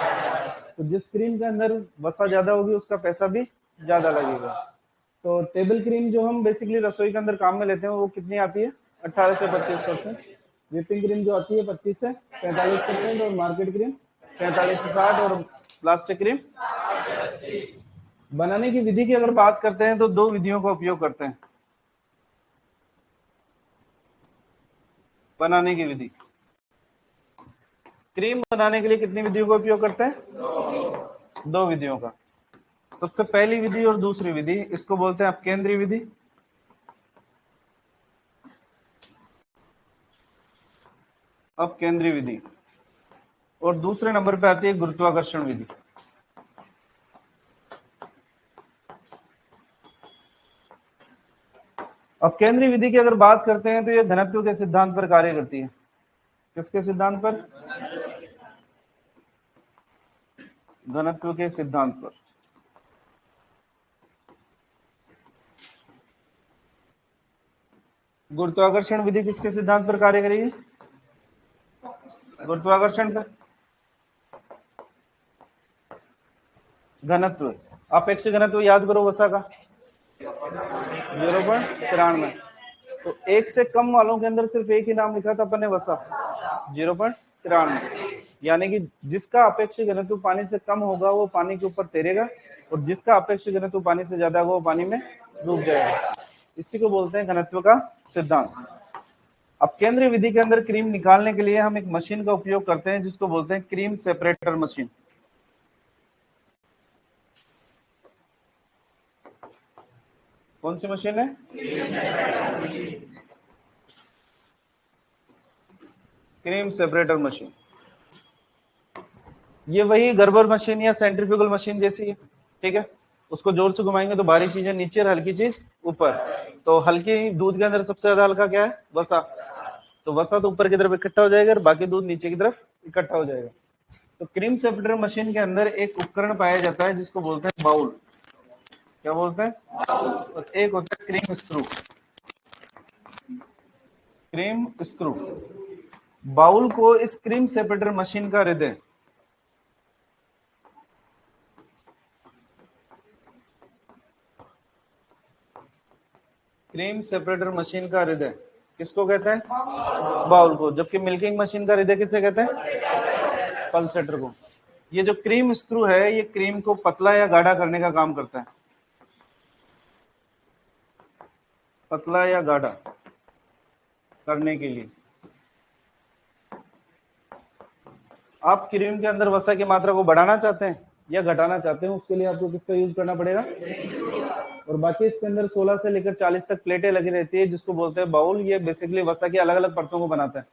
Speaker 1: तो जिस क्रीम के अंदर वसा ज्यादा होगी उसका पैसा भी ज्यादा लगेगा। तो टेबल क्रीम जो हम बेसिकली रसोई के अंदर काम में लेते हैं वो कितनी आती है? 18 से 25%। व्हिपिंग क्रीम जो आती है 25 से 45%, और मार्केट क्रीम 45 से 60, और प्लास्टिक क्रीम। बनाने की विधि की अगर बात करते हैं तो दो विधियों का उपयोग करते हैं। बनाने की विधि, क्रीम बनाने के लिए कितनी विधियों का उपयोग करते हैं? दो विधियों का। सबसे पहली विधि और दूसरी विधि, इसको बोलते हैं अपकेंद्रीय विधि। अपकेंद्रीय विधि। और दूसरे नंबर पे आती है गुरुत्वाकर्षण विधि। अपकेंद्रीय विधि की अगर बात करते हैं तो ये घनत्व के सिद्धांत पर कार्य करती है। किसके सिद्धांत पर? घनत्व के सिद्धांत पर। गुरुत्वाकर्षण विधि किसके सिद्धांत पर कार्य करेगी? गुरुत्वाकर्षण पर। घनत्व, अपेक्षित घनत्व याद करो वसा का 0.93। तो एक से कम वालों के अंदर सिर्फ एक ही नाम लिखा था अपन ने, वसा 0.93। यानी कि जिसका अपेक्षित घनत्व पानी से कम होगा वो पानी के ऊपर तैरेगा, और जिसका अपेक्षित घनत्व पानी से ज्यादा होगा वो पानी में डूब जाएगा। इसी को बोलते हैं घनत्व का सिद्धांत। अब केंद्रीय विधि के अंदर क्रीम निकालने के लिए हम एक मशीन का उपयोग करते हैं जिसको बोलते हैं क्रीम सेपरेटर मशीन। कौन सी मशीन है? Cream separator machine. ये वही गर्बर मशीन या सेंट्रीफ्यूगल मशीन जैसी है, ठीक है। उसको जोर से घुमाएंगे तो भारी चीजें नीचे और हल्की चीज ऊपर। तो हल्की दूध के अंदर सबसे ज्यादा हल्का क्या है? वसा। तो वसा तो ऊपर की तरफ इकट्ठा हो जाएगा और बाकी दूध नीचे की तरफ इकट्ठा हो जाएगा। तो क्रीम सेपरेटर मशीन के अंदर एक उपकरण पाया जाता है जिसको बोलते हैं बाउल। क्या बोलते हैं? और एक होता है cream screw. Cream screw. Bowl को इस क्रीम सेपरेटर मशीन का हृदय, क्रीम सेपरेटर मशीन का हृदय किसको कहते हैं? बाउल को। जबकि मिल्किंग मशीन का हृदय किसे कहते हैं? पल्सेटर को। ये जो क्रीम स्क्रू है ये क्रीम को पतला या गाढ़ा करने का काम करता है। पतला या गाढ़ा करने के लिए आप क्रीम के अंदर वसा की मात्रा को बढ़ाना चाहते हैं या घटाना चाहते हैं, उसके लिए आपको किसका यूज करना पड़ेगा? और बाकी इसके अंदर 16 से लेकर 40 तक प्लेटें लगी रहती है जिसको बोलते हैं बाउल। ये बेसिकली वसा की अलग अलग परतों को बनाता है।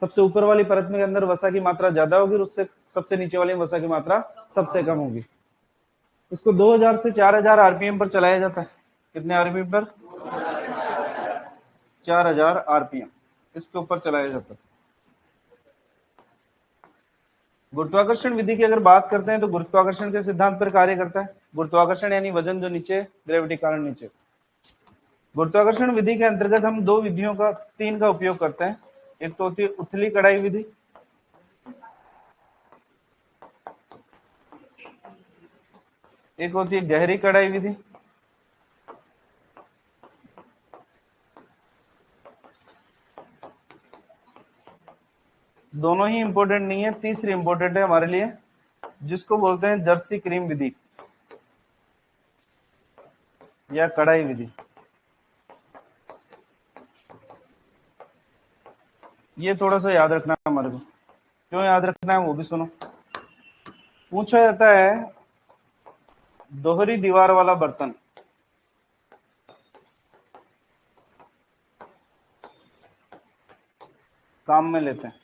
Speaker 1: सबसे ऊपर वाली परत में अंदर वसा की मात्रा ज्यादा होगी और उससे सबसे नीचे वाली वसा की मात्रा सबसे कम होगी। इसको 2000 से 4000 आरपीएम पर चलाया जाता है। कितने आरपीएम पर? 4000 आरपीएम इसके ऊपर चलाया जाता है। गुरुत्वाकर्षण विधि की अगर बात करते हैं तो गुरुत्वाकर्षण के सिद्धांत पर कार्य करता है। गुरुत्वाकर्षण यानी वजन जो नीचे, ग्रेविटी कारण नीचे। गुरुत्वाकर्षण विधि के अंतर्गत हम दो विधियों का, तीन का उपयोग करते हैं। एक तो होती है उथली कढ़ाई विधि, एक होती है गहरी कढ़ाई विधि, दोनों ही इंपॉर्टेंट नहीं है, तीसरी इंपॉर्टेंट है हमारे लिए जिसको बोलते हैं जर्सी क्रीम विधि या कढ़ाई विधि। ये थोड़ा सा याद रखना है हमारे को। क्यों याद रखना है वो भी सुनो। पूछा जाता है दोहरी दीवार वाला बर्तन काम में लेते हैं,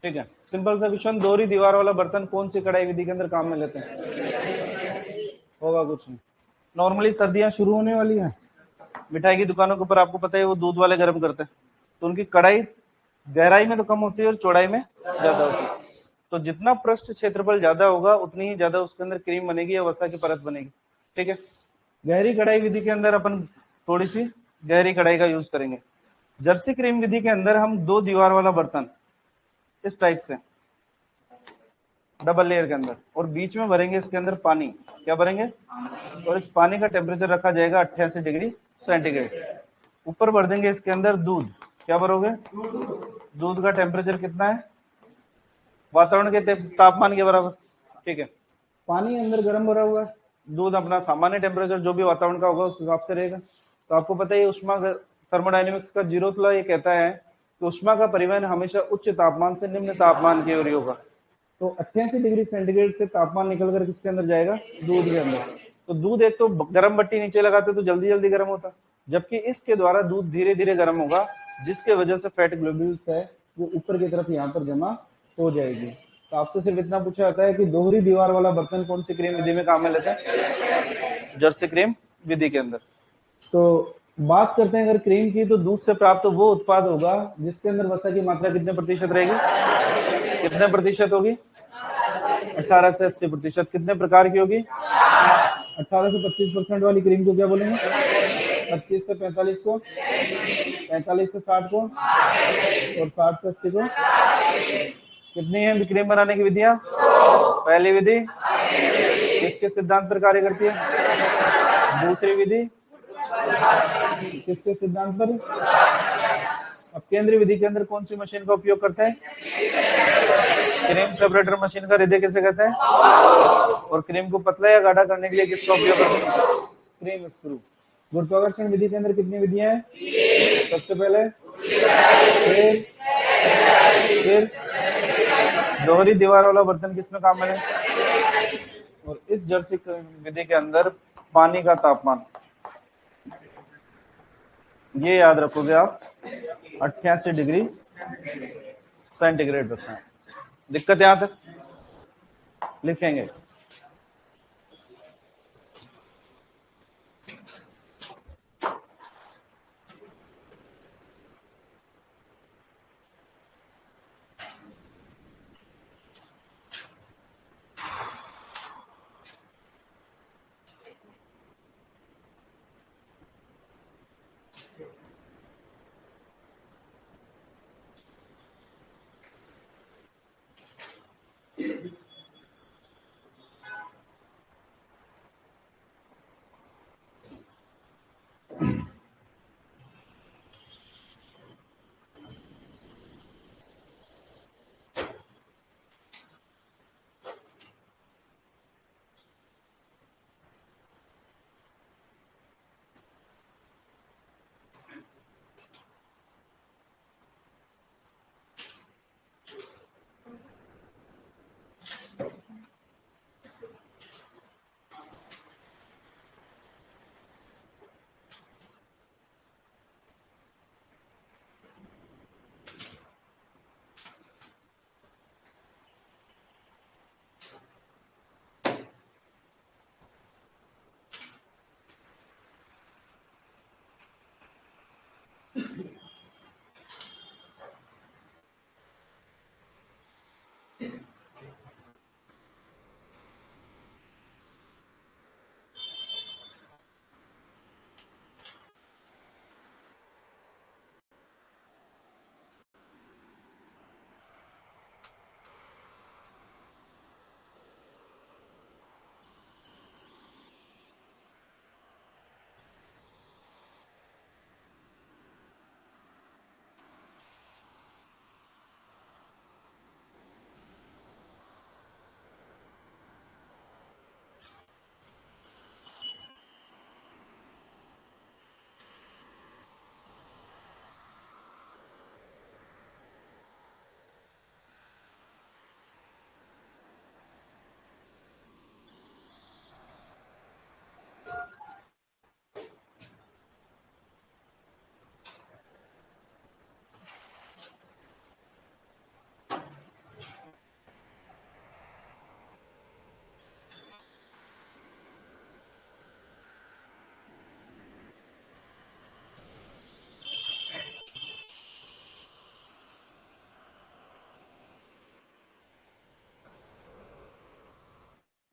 Speaker 1: ठीक है। सिंपल सा क्वेश्चन, दोहरी दीवार वाला बर्तन कौन सी कढ़ाई विधि के अंदर काम में लेते हैं? होगा कुछ नहीं। नॉर्मली सर्दियां शुरू होने वाली हैं, मिठाई की दुकानों के ऊपर आपको पता है वो दूध वाले गर्म करते हैं, तो उनकी कढ़ाई गहराई में तो कम होती है और चौड़ाई में ज्यादा होती है। तो जितना पृष्ठ क्षेत्रफल ज्यादा होगा उतनी ही ज्यादा उसके अंदर क्रीम बनेगी या वसा की परत बनेगी, ठीक है। गहरी कढ़ाई विधि के अंदर अपन थोड़ी सी गहरी कढ़ाई का यूज करेंगे। जर्सी क्रीम विधि के अंदर हम दो दीवार वाला बर्तन इस टाइप से डबल लेयर के अंदर, और बीच में भरेंगे इसके अंदर पानी। क्या भरेंगे? और इस पानी का टेम्परेचर रखा जाएगा 88 डिग्री सेंटीग्रेड। ऊपर भर देंगे इसके अंदर दूध। क्या भरोगे? दूध का टेम्परेचर कितना है? वातावरण के तापमान के बराबर। ठीक है, पानी अंदर गर्म भरा हुआ है, दूध अपना सामान्य टेम्परेचर जो भी वातावरण का होगा उस हिसाब से रहेगा। तो आपको पता है उष्मा थर्मोडायनेमिक्स का जीरोथ लॉ ये कहता है कि उष्मा का परिवहन हमेशा उच्च तापमान से निम्न तापमान की ओर ही होगा। तो 88 डिग्री सेंटीग्रेड से तापमान निकल कर किसके अंदर जाएगा? दूध के अंदर। तो दूध एक तो गर्म बत्ती नीचे लगाते तो जल्दी जल्दी गर्म होता, जबकि इसके द्वारा दूध धीरे धीरे गर्म होगा, जिसके वजह से फैट ग्लोब्यूल्स है वो ऊपर की तरफ यहाँ पर जमा हो जाएगी। तो आपसे सिर्फ इतना पूछा जाता है कि दोहरी दीवार वाला बर्तन कौन सी क्रीम विधि में काम में लेते हैं? जर्सी क्रीम विधि के अंदर। तो बात करते हैं अगर क्रीम की, तो दूध से प्राप्त तो वो उत्पाद होगा जिसके अंदर वसा की मात्रा कितने प्रतिशत रहेगी? कितने प्रतिशत होगी? 18 से 80%। कितने प्रकार की होगी? 18 से 25% वाली क्रीम को क्या बोलेंगे? 25 से 45 को, 45 से 60 को, और 60 से 80 को। कितनी है क्रीम बनाने की विधियां? पहली विधि किसके सिद्धांत पर कार्य करती है? दूसरी विधि किसके सिद्धांत पर? अब केंद्रीय विधि के अंदर कौन सी मशीन का उपयोग करते हैं? क्रीम सेपरेटर मशीन का हृदय किसे कहते हैं? और क्रीम को पतला या गाढ़ा करने के लिए किसका उपयोग करते हैं? Cream screw. गुरुत्वाकर्षण विधि के अंदर कितनी विधियां हैं? सबसे पहले, फिर दोहरी दीवार वाला बर्तन किसमें काम में है? और इस जर्सी विधि के अंदर पानी का तापमान ये याद रखोगे आप 88 डिग्री सेंटीग्रेड रखना है। दिक्कत यहां तक लिखेंगे।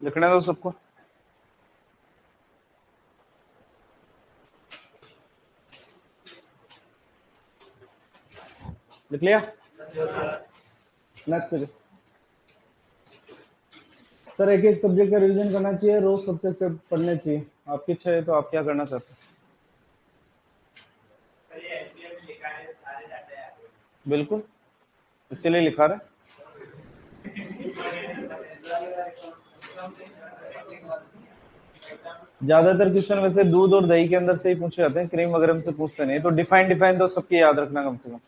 Speaker 1: लिखने दो सबको। लिख लिया? नेक्स्ट सर, एक एक सब्जेक्ट का रिवीजन करना चाहिए, रोज सब्जेक्ट पढ़ने चाहिए। आपकी इच्छा है तो आप क्या करना चाहते हैं? बिल्कुल, इसीलिए लिखा रहे। ज्यादातर क्वेश्चन वैसे दूध और दही के अंदर से ही पूछे जाते हैं, क्रीम वगैरह से पूछते नहीं। तो डिफाइन डिफाइन तो सबके याद रखना कम से कम।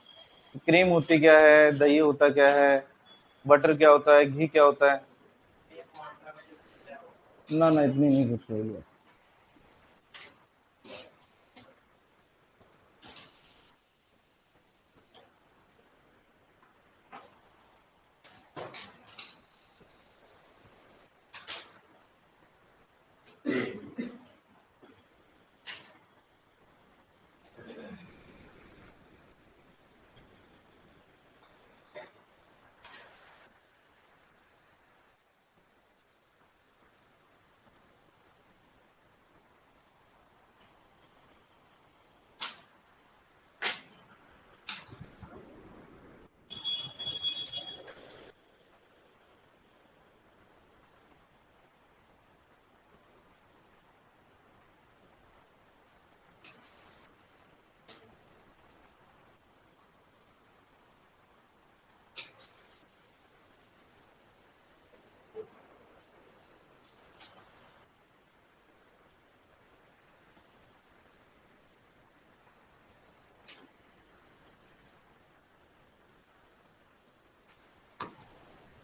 Speaker 1: क्रीम होती क्या है, दही होता क्या है, बटर क्या होता है, घी क्या होता है। ना ना, इतनी नहीं पूछ रही है।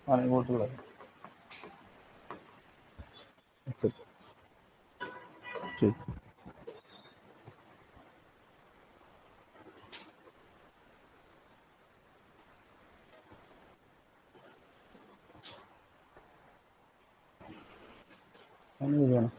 Speaker 1: हाँ, वो तो है। अच्छा, ठीक। नहीं जाना।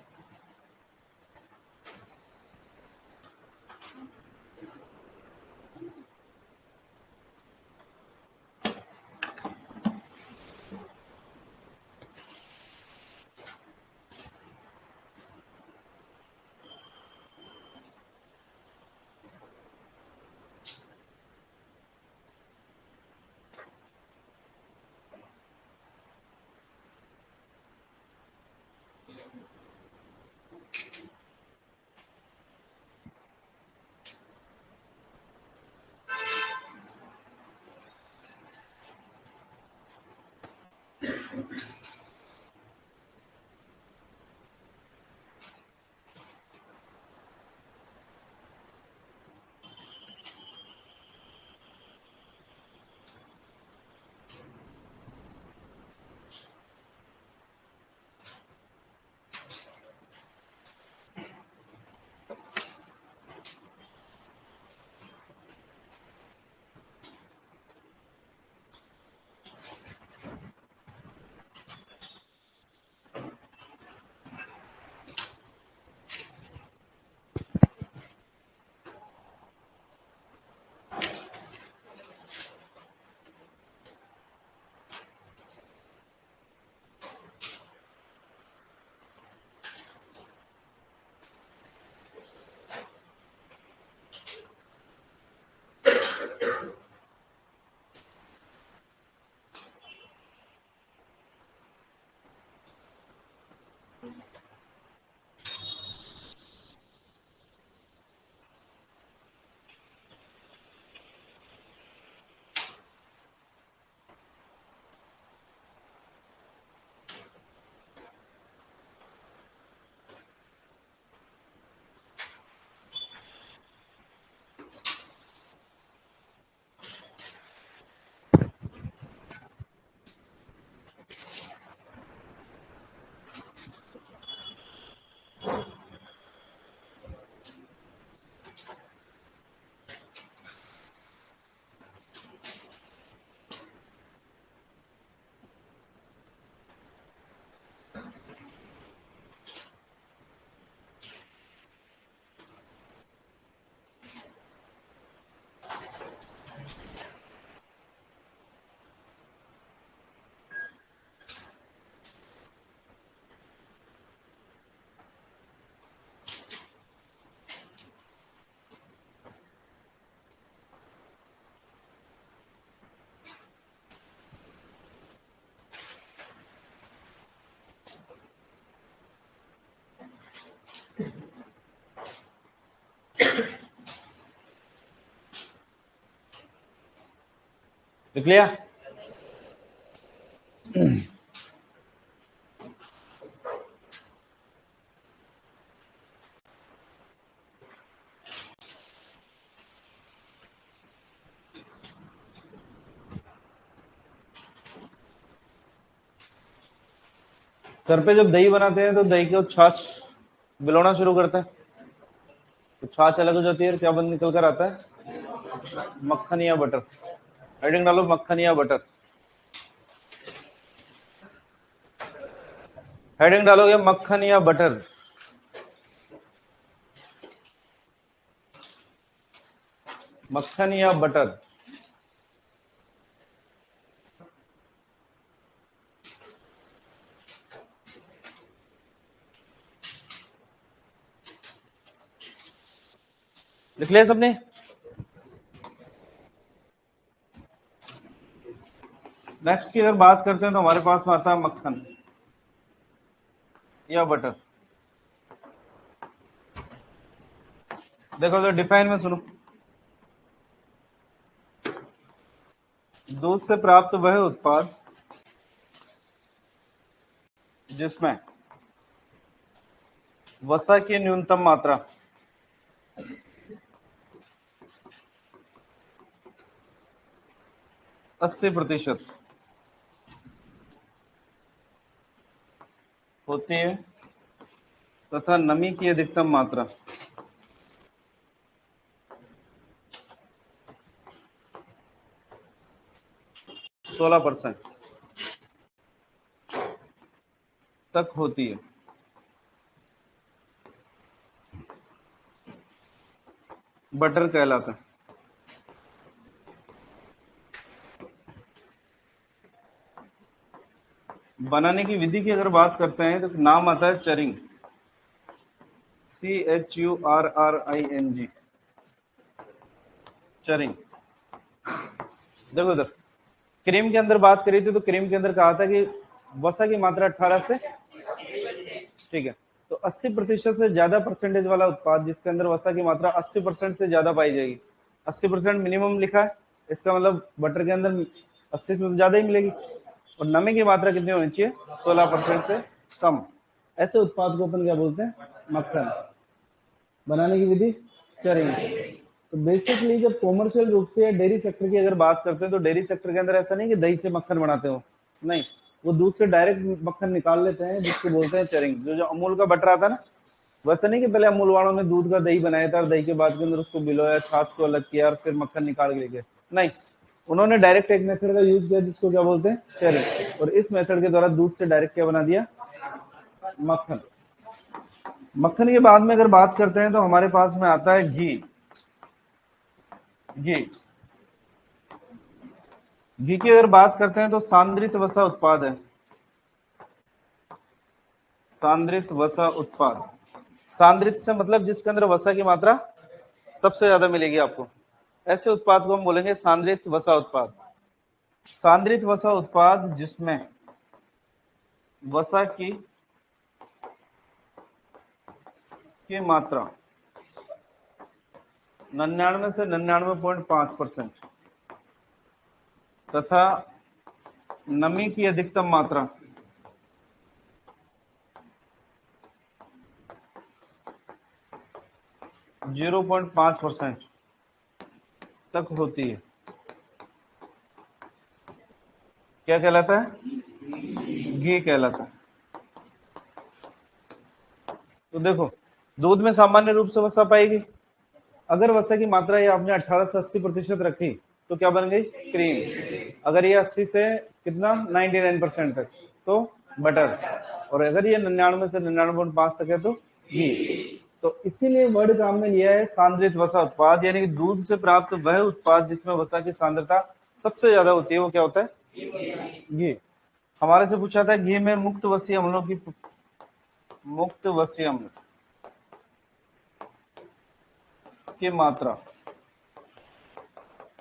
Speaker 1: लिख लिया? घर पे जब दही बनाते हैं तो दही को छाछ मिलाना शुरू करते हैं, तो छाछ अलग हो जाती है, क्या बन निकल कर आता है? मक्खन या बटर। हेडिंग डालो मक्खन या बटर। हेडिंग डालोगे मक्खन या बटर। मक्खन या बटर। लिख लिया सबने? नेक्स्ट की अगर बात करते हैं तो हमारे पास में आता है मक्खन या बटर। देखो तो डिफाइन में सुनो, दूध से प्राप्त वह उत्पाद जिसमें वसा की न्यूनतम मात्रा 80% होती है तथा नमी की अधिकतम मात्रा 16% तक होती है, बटर कहलाता है। बनाने की विधि की अगर बात करते हैं तो नाम आता है चरिंग, CHURRING, चरिंग। देखो इधर क्रीम के अंदर बात करी थी तो क्रीम के अंदर कहा था कि वसा की मात्रा 18 से, ठीक है, तो 80% से ज्यादा परसेंटेज वाला उत्पाद जिसके अंदर वसा की मात्रा 80% से ज्यादा पाई जाएगी, 80% मिनिमम लिखा है, इसका मतलब बटर के अंदर 80 से ज्यादा ही मिलेगी, और नमी की मात्रा कितनी होनी चाहिए? 16% से कम। ऐसे उत्पाद को अपन क्या बोलते हैं? मक्खन। बनाने की विधि करेंगे। तो बेसिकली जब कॉमर्शियल रूप से डेयरी सेक्टर की अगर बात करते हैं तो डेयरी सेक्टर के अंदर ऐसा नहीं कि दही से मक्खन बनाते हो, नहीं, वो दूध से डायरेक्ट मक्खन निकाल लेते हैं जिसको बोलते हैं चरिंग। जो जो अमूल का बटर आता है ना, वैसा नहीं कि पहले अमूल वालों ने दूध का दही बनाया था और दही के बाद के अंदर उसको बिलोया, छाछ को अलग किया और फिर मक्खन निकाल के लेके, नहीं, उन्होंने डायरेक्ट एक मेथड का यूज किया जिसको क्या बोलते हैं? चरिंग। और इस मेथड के द्वारा दूध से डायरेक्ट क्या बना दिया? मक्खन। मक्खन के बाद में अगर बात करते हैं तो हमारे पास में आता है घी। घी, घी की अगर बात करते हैं तो सांद्रित वसा उत्पाद है, सांद्रित वसा उत्पाद। सांद्रित से मतलब जिसके अंदर वसा की मात्रा सबसे ज्यादा मिलेगी आपको, ऐसे उत्पाद को हम बोलेंगे सांद्रित वसा उत्पाद। सांद्रित वसा उत्पाद जिसमें वसा की मात्रा 99 से 99.5% तथा नमी की अधिकतम मात्रा 0.5% तक होती है, क्या कहलाता है? घी कहलाता है। तो देखो दूध में सामान्य रूप से वसा पाएगी, अगर वसा की मात्रा ये आपने 18 से 80% रखी तो क्या बन गई? क्रीम। अगर ये 80 से कितना 99% तक तो बटर, और अगर ये 99 से 99.5 तक है तो घी। तो इसीलिए वर्ड काम में लिया है सांद्रित वसा उत्पाद, यानी कि दूध से प्राप्त वह उत्पाद जिसमें वसा की सांद्रता सबसे ज्यादा होती है, वो क्या होता है? घी। हमारे से पूछा था घी में मुक्त वसीय अम्लों की, मुक्त वसीय अम्ल की मात्रा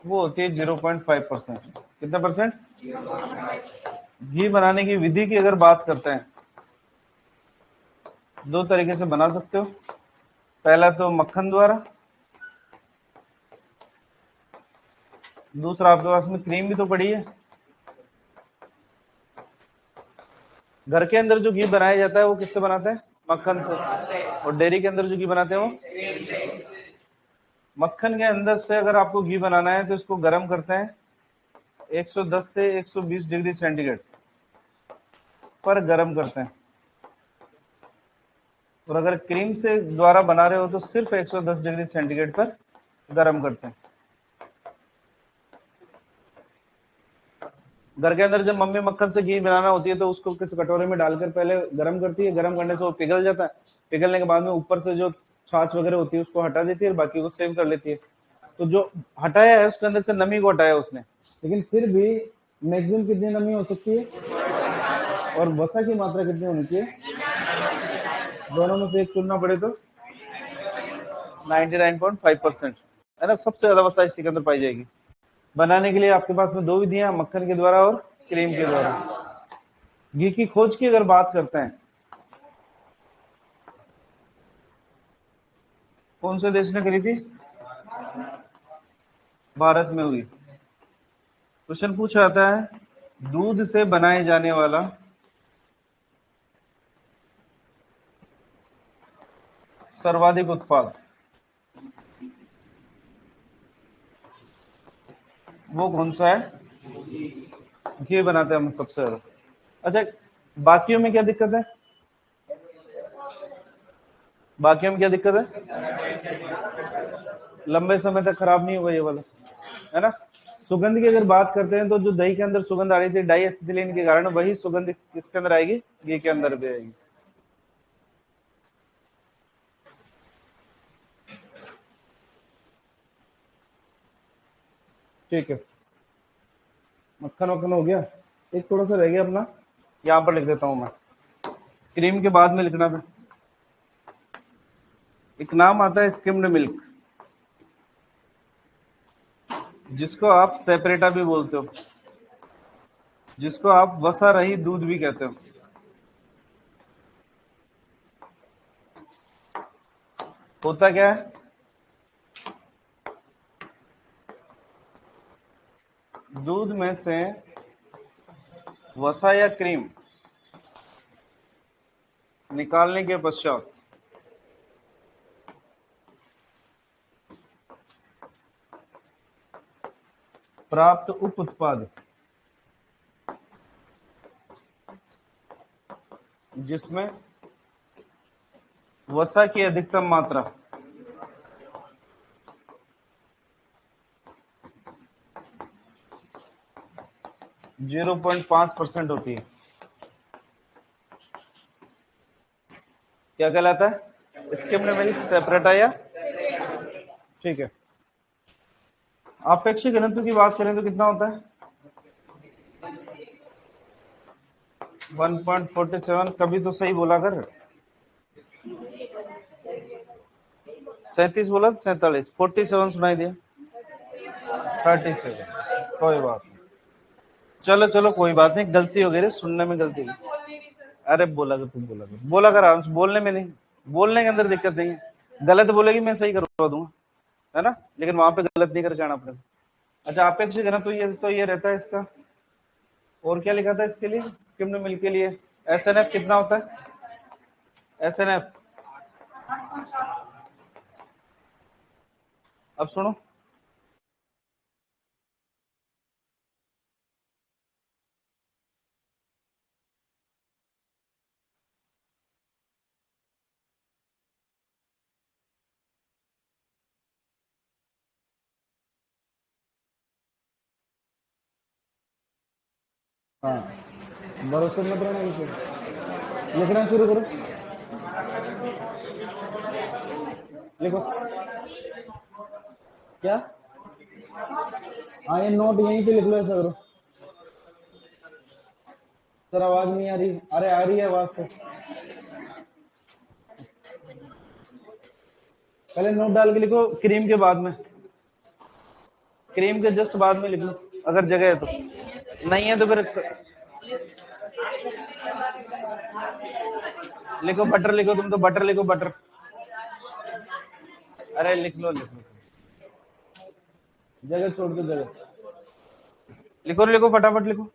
Speaker 1: वो होती है 0.5%। कितना परसेंट? घी बनाने की विधि की अगर बात करते हैं, दो तरीके से बना सकते हो। पहला तो मक्खन द्वारा, दूसरा आपके पास में क्रीम भी तो पड़ी है। घर के अंदर जो घी बनाया जाता है वो किससे बनाते हैं? मक्खन से। और डेयरी के अंदर जो घी बनाते हैं वो मक्खन के अंदर से। अगर आपको घी बनाना है तो इसको गर्म करते हैं 110 से 120 डिग्री सेंटीग्रेड पर गर्म करते हैं। और अगर क्रीम से द्वारा बना रहे हो तो सिर्फ 110 डिग्री सेंटीग्रेड पर गर्म करते हैं। घर के अंदर जब मम्मी मक्खन से घी बनाना होती है तो उसको किसी कटोरे में डालकर पहले गर्म करती है। गर्म करने से वो पिघल जाता है। पिघलने के बाद में ऊपर से जो छाछ वगैरह होती है उसको हटा देती है और बाकी को सेव कर लेती है। तो जो हटाया है उसके अंदर से नमी को हटाया उसने, लेकिन फिर भी मैक्सिमम कितनी नमी हो सकती है और वसा की मात्रा कितनी होनी चाहिए? दोनों में से एक चुनना पड़े तो 99.5% है ना। सबसे ज्यादा वसा इसी के अंदर पाई जाएगी। बनाने के लिए आपके पास में दो विधियां, मक्खन के द्वारा और क्रीम के द्वारा। घी की खोज की अगर बात करते हैं, कौन से देश ने करी थी? भारत में हुई। क्वेश्चन पूछा जाता है दूध से बनाए जाने वाला सर्वाधिक उत्पाद वो कौन सा है? घी बनाते हैं हम सबसे ज्यादा। अच्छा, बाकियों में क्या दिक्कत है? बाकियों में क्या दिक्कत है? लंबे समय तक खराब नहीं होगा ये वाला, है ना। सुगंध की अगर बात करते हैं तो जो दही के अंदर सुगंध आ रही थी डाई एसिटिलीन के कारण, वही सुगंध किसके अंदर आएगी? घी के अंदर भी आएगी। ठीक है, मक्खन वक्खन हो गया। एक थोड़ा सा रह गया अपना, यहाँ पर लिख देता हूं मैं। क्रीम के बाद में लिखना था, एक नाम आता है स्किम्ड मिल्क, जिसको आप सेपरेटा भी बोलते हो, जिसको आप वसा रही दूध भी कहते हो। होता क्या है? दूध में से वसा या क्रीम निकालने के पश्चात प्राप्त उप उत्पाद, जिसमें वसा की अधिकतम मात्रा 0.5% होती है, क्या कहलाता है? स्किम्ड मिल्क, सेपरेटा या। ठीक है, आपेक्षिक घनत्व की बात करें तो कितना होता है? 1.47। कभी तो सही बोला कर। 37 बोला तो 47, 47 सुनाई दिया। 37, कोई बात नहीं। चलो चलो कोई बात नहीं, गलती हो गई रे, सुनने में गलती हुई। अरे बोला कर, तुम बोला कर आराम से, बोलने में नहीं, बोलने के अंदर दिक्कत नहीं है। गलत बोलेगी मैं सही करवा दूंगा, है ना, लेकिन वहां पे गलत नहीं करके आना पड़ेगा। अच्छा, आपेक्षिक घनत्व तो ये रहता है इसका। और क्या लिखा था इसके लिए, स्किम्ड मिल्क के लिए? SNF कितना होता है? SNF, अब सुनो। हाँ, भरोसे मत रहना, लिखना शुरू करो। लिखो क्या? हाँ, ये नोट यहीं पे लिख लो, ऐसा करो। सर आवाज नहीं आ रही? अरे आ रही है आवाज तो। पहले नोट डाल के लिखो, क्रीम के बाद में, क्रीम के जस्ट बाद में लिख लो अगर जगह है तो। नहीं है तो फिर लिखो बटर, लिखो तुम तो बटर, लिखो बटर। अरे लिख लो, जगह छोड़ दो जगह। लिखो लिखो फटाफट लिखो।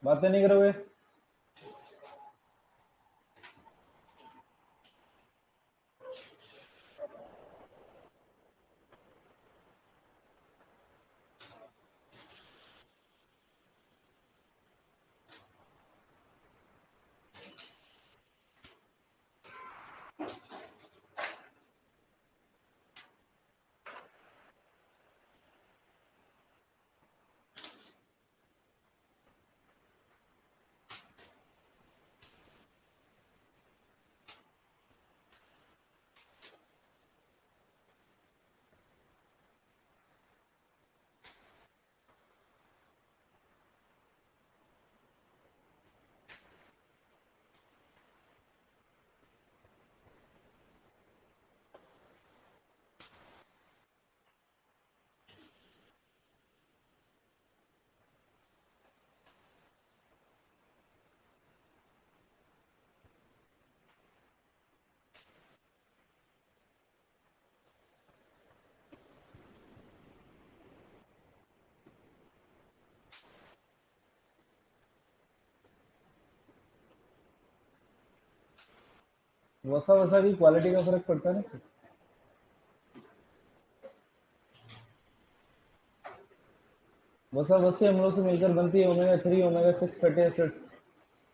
Speaker 1: बातें नहीं करोगे? वसा वसा की क्वालिटी का फर्क पड़ता है ना। वसा वसी अम्लों से मिलकर बनती है ओमेगा 3 ओमेगा 6 फैटी एसिड्स।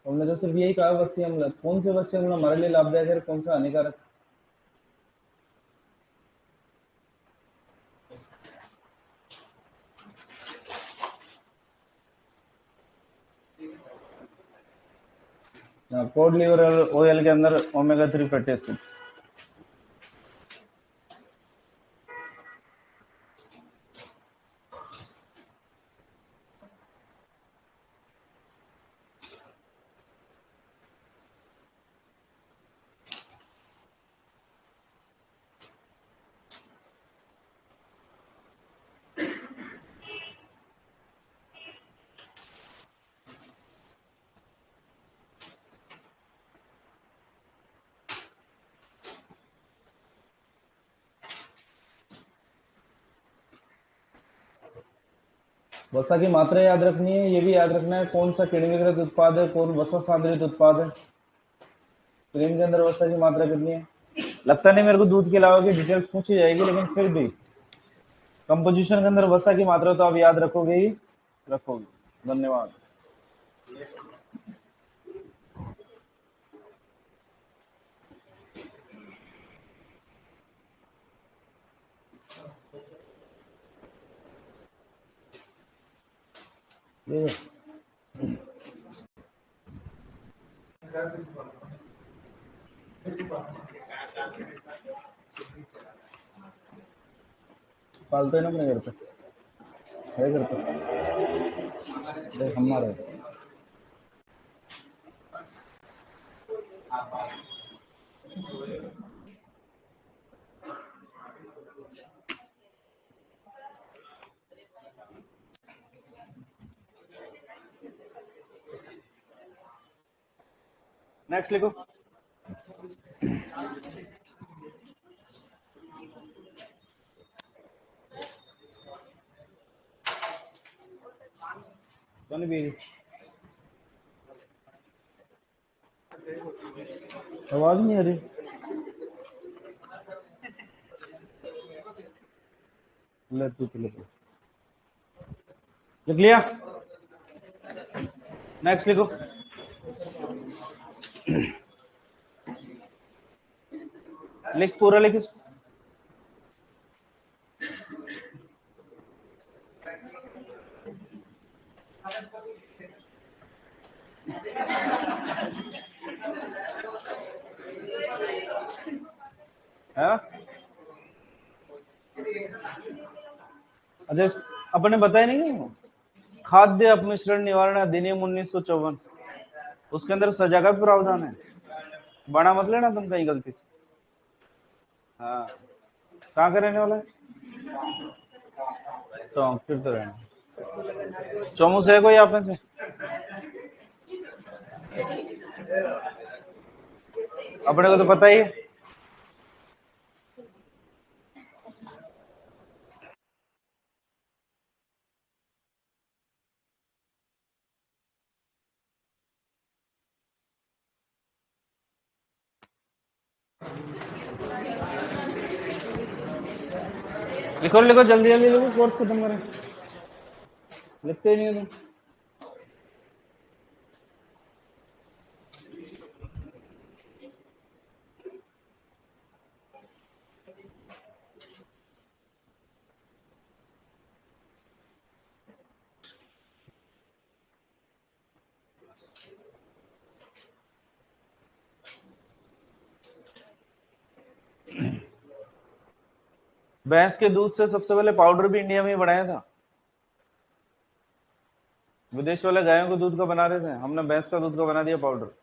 Speaker 1: हमने तो सिर्फ यही कहा वसी अम्ल। कौन से वसी अम्ल हमारे लिए लाभदायक है, कौन सा हानिकारक? कोड लीवर ऑयल के अंदर ओमेगा 3 फैटी एसिड्स। वसा की मात्रा याद रखनी है, ये भी याद रखना है कौन सा किण्विकृत उत्पाद है, कौन वसा सांद्रित उत्पाद है। क्रीम के अंदर वसा की मात्रा कितनी है? लगता नहीं मेरे को दूध के अलावा की डिटेल्स पूछी जाएगी, लेकिन फिर भी कंपोजिशन के अंदर वसा की मात्रा तो आप याद रखोगे ही रखोगे। धन्यवाद। पालते हैं ना अपने घर पे, है घर पे, देख हमारे। नेक्स्ट लिखो। कौन भी आवाज नहीं आ रही। ले तू लिख लिया। नेक्स्ट लिखो। लिख पूरा लिख इसको। है अच्छा, अपने बताया नहीं खाद्य अपमिश्रण निवारण अधिनियम 1954, उसके अंदर सजा का प्रावधान है। बड़ा मत लेना तुम कहीं गलती से। हाँ, कहाँ का रहने वाला है? तो फिर तो रहना। चौमू से है कोई आप में से? अपने को तो पता ही है। लिखो लिखो जल्दी जल्दी लिखो, कोर्स खत्म करें। लिखते ही नहीं हो तुम। भैंस के दूध से सबसे पहले पाउडर भी इंडिया में ही बनाया था। विदेश वाले गायों के दूध का बना रहे थे, हमने भैंस का दूध का बना दिया पाउडर।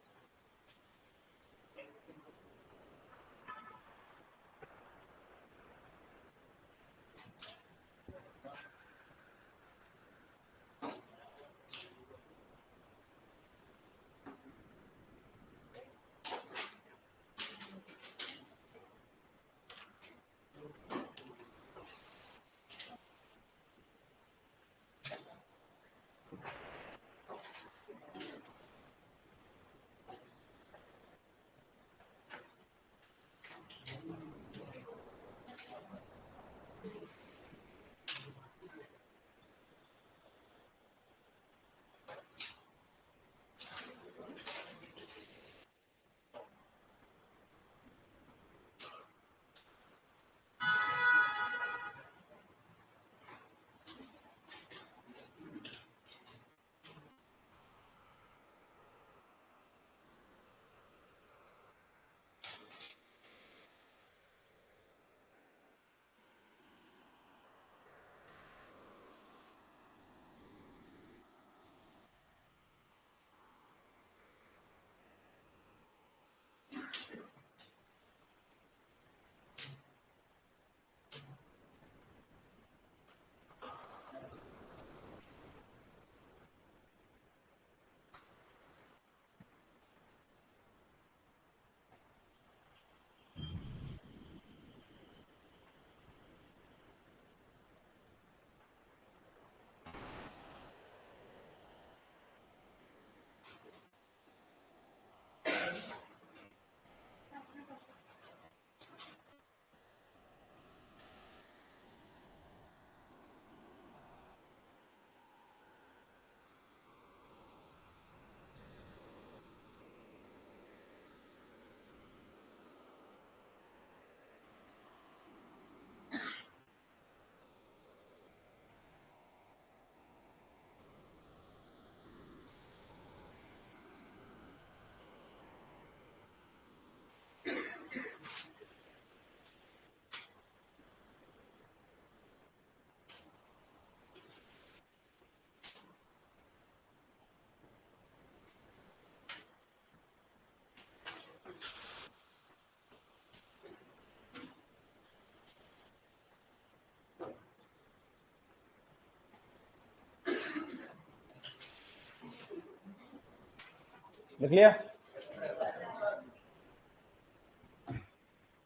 Speaker 1: लिख लिया।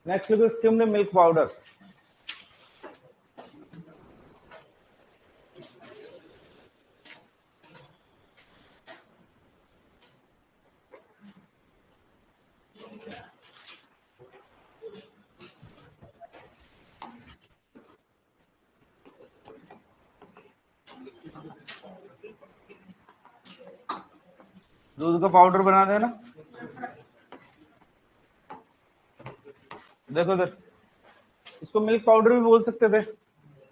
Speaker 1: नेक्स्ट लिखो स्किम्ड मिल्क पाउडर। दूध का पाउडर बना देना। देखो इधर, इसको मिल्क पाउडर भी बोल सकते थे,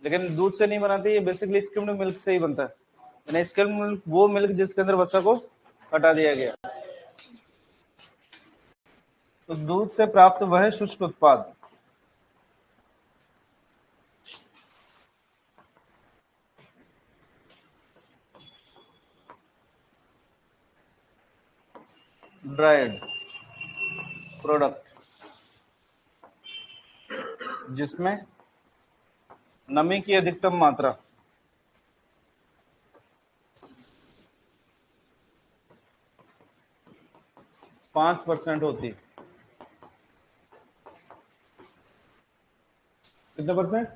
Speaker 1: लेकिन दूध से नहीं बनाते, ये बेसिकली स्किम्ड मिल्क से ही बनता है। यानी स्किम्ड मिल्क वो मिल्क जिसके अंदर वसा को हटा दिया गया। तो दूध से प्राप्त वह शुष्क उत्पाद ड्राइड प्रोडक्ट जिसमें नमी की अधिकतम मात्रा 5% होती। कितने परसेंट?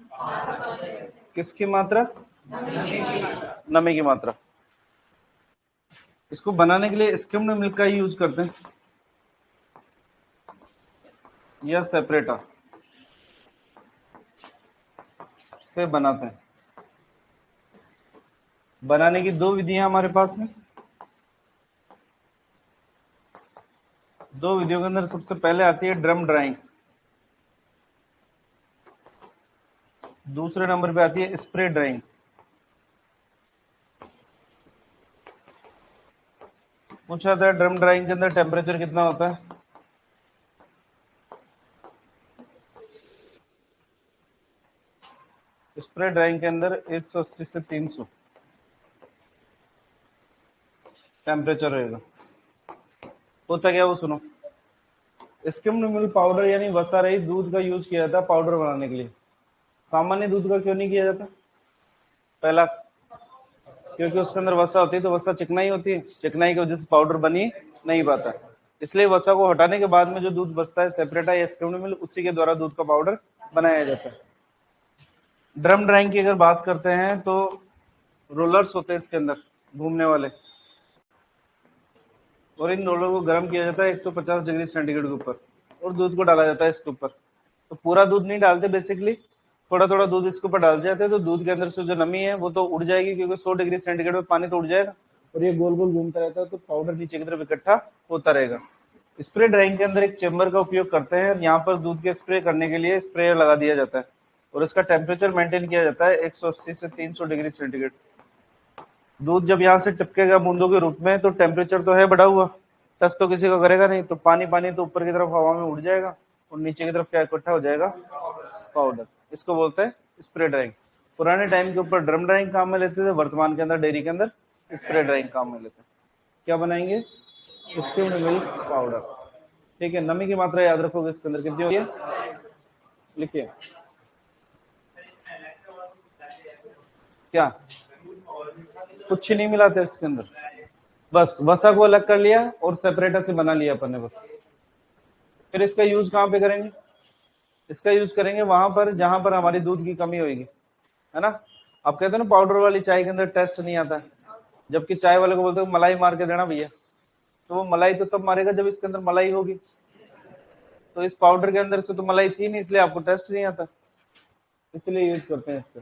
Speaker 1: किसकी मात्रा? नमी की मात्रा। इसको बनाने के लिए स्किम्ड मिल्क का यूज करते हैं या सेपरेटा से बनाते हैं। बनाने की दो विधियां हमारे पास में। दो विधियों के अंदर सबसे पहले आती है ड्रम ड्राइंग, दूसरे नंबर पे आती है स्प्रे ड्राइंग। पूछा था ड्रम ड्राइंग के अंदर टेम्परेचर कितना होता है? स्प्रे ड्राइंग के अंदर 180 से 300 टेम्परेचर रहेगा। होता क्या वो सुनो, स्किम्ड मिल्क पाउडर यानी वसा रहित दूध का यूज किया जाता है पाउडर बनाने के लिए। सामान्य दूध का क्यों नहीं किया जाता? पहला, क्योंकि उसके अंदर वसा होती है, तो वसा चिकनाई होती है, चिकनाई की वजह से पाउडर बनी नहीं पाता। इसलिए वसा को हटाने के बाद में जो दूध बचता है सेपरेटा या स्किम्ड मिल्क, उसी के द्वारा दूध का पाउडर बनाया जाता है। ड्रम ड्राइंग की अगर बात करते हैं तो रोलर्स होते हैं इसके अंदर घूमने वाले, और इन रोलर को गर्म किया जाता है 150 डिग्री सेंटीग्रेड के ऊपर, और दूध को डाला जाता है इसके ऊपर। तो पूरा दूध नहीं डालते, बेसिकली थोड़ा थोड़ा दूध इसके ऊपर डाल जाते हैं, तो दूध के अंदर से जो नमी है वो तो उड़ जाएगी, क्योंकि 100 डिग्री सेंटीग्रेड में पानी तो उड़ जाएगा, और ये गोल गोल घूमता रहता है, तो पाउडर नीचे की तरफ इकट्ठा होता रहेगा। स्प्रे ड्राइंग के अंदर एक चेम्बर का उपयोग करते हैं, यहाँ पर दूध के स्प्रे करने के लिए स्प्रेयर लगा दिया जाता है, और इसका टेम्परेचर मेंटेन किया जाता है 180 से 300 डिग्री सेंटीग्रेड। दूध जब यहाँ से टपकेगा बूंदों के रूप में, तो टेम्परेचर तो है बढ़ा हुआ, टच तो किसी का करेगा नहीं, तो पानी पानी तो ऊपर की तरफ हवा में उड़ जाएगा, और नीचे की तरफ क्या इकट्ठा हो जाएगा? पाउडर। इसको बोलते हैं स्प्रे ड्राइंग। पुराने टाइम के ऊपर ड्रम ड्राइंग काम में लेते थे, वर्तमान के अंदर डेयरी के अंदर स्प्रे ड्राइंग काम में लेते हैं। क्या बनाएंगे? Skimmed milk powder. ठीक है, नमी की मात्रा याद रखोगे इसके अंदर कितनी होती है, लिखिए। क्या कुछ नहीं मिलाते इसके अंदर, बस वसा को अलग कर लिया और सेपरेटर से बना लिया अपन ने बस। फिर इसका यूज कहाँ पे करेंगे? इसका यूज करेंगे वहां पर जहां पर हमारी दूध की कमी होगी, है ना। आप कहते हो ना पाउडर वाली चाय के अंदर टेस्ट नहीं आता, जबकि चाय वाले को बोलते हो मलाई मार के देना भैया, तो वो मलाई तो तब मारेगा जब इसके अंदर मलाई होगी। तो इस पाउडर के अंदर से तो मलाई थी नहीं, इसलिए आपको टेस्ट नहीं आता, इसलिए यूज करते हैं इसका।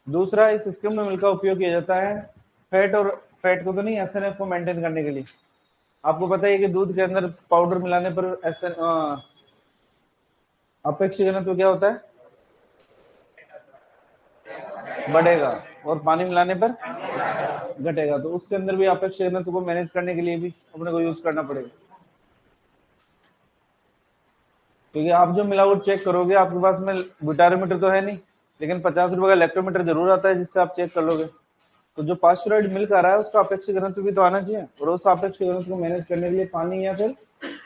Speaker 1: दूसरा, इस स्किम्ड मिल्क का उपयोग किया जाता है फैट, और फैट को तो नहीं, एसएनएफ को मेंटेन करने के लिए। आपको पता है कि दूध के अंदर पाउडर मिलाने पर अपेक्षित घनत्व क्या होता है? बढ़ेगा, और पानी मिलाने पर घटेगा। तो उसके अंदर भी अपेक्षित घनत्व को मैनेज करने के लिए भी अपने को यूज करना पड़ेगा, क्योंकि आप जो मिलावट चेक करोगे, आपके पास में बुटारोमीटर तो है नहीं, लेकिन 50 रुपए का इलेक्ट्रोमीटर जरूर आता है, जिससे आप चेक कर लोगे। तो जो पास्चुराइज्ड मिल्क आ रहा है उसका अपेक्षित घनत्व भी तो आना चाहिए, और उस अपेक्षित घनत्व को मैनेज करने के लिए पानी या फिर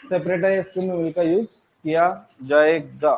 Speaker 1: सेपरेटर या स्किम्ड मिल्क का यूज किया जाएगा।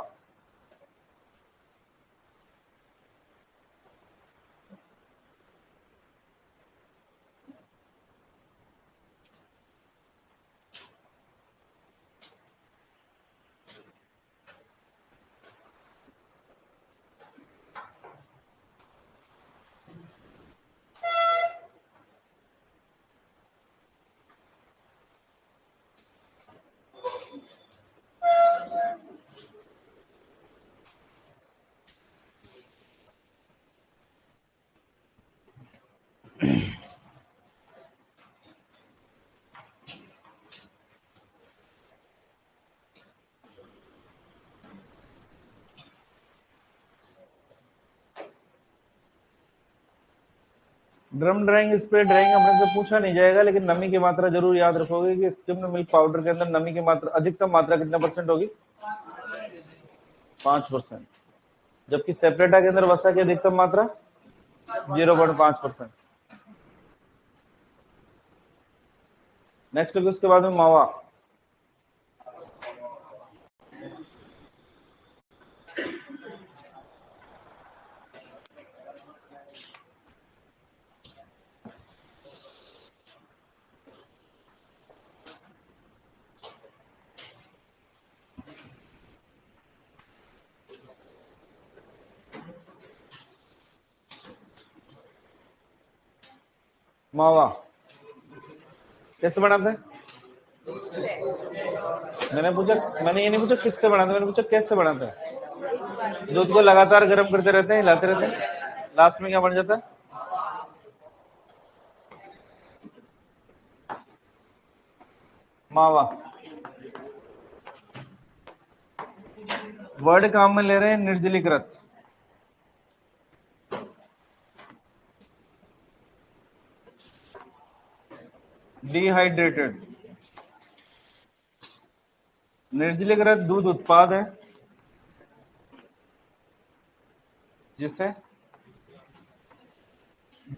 Speaker 1: ड्रम ड्राइंग स्प्रे ड्राइंग अपने से पूछा नहीं जाएगा, लेकिन नमी की मात्रा जरूर याद रखोगे कि स्किम्ड मिल्क पाउडर के अंदर नमी की मात्रा, अधिकतम मात्रा कितना परसेंट होगी? 5%। जबकि सेपरेटा के अंदर वसा की अधिकतम मात्रा 0.5%। नेक्स्ट लिखो उसके बाद में मावा। मावा कैसे बनाते हैं? मैंने ये नहीं पूछा किससे बनाते हैं, मैंने पूछा कैसे बनाते हैं। दूध को लगातार गर्म करते रहते हैं, हिलाते रहते हैं, लास्ट में क्या बन जाता है? मावा। वर्ड काम में ले रहे हैं निर्जलीकृत। डिहाइड्रेटेड। निर्जलीकृत दूध उत्पाद है जिसे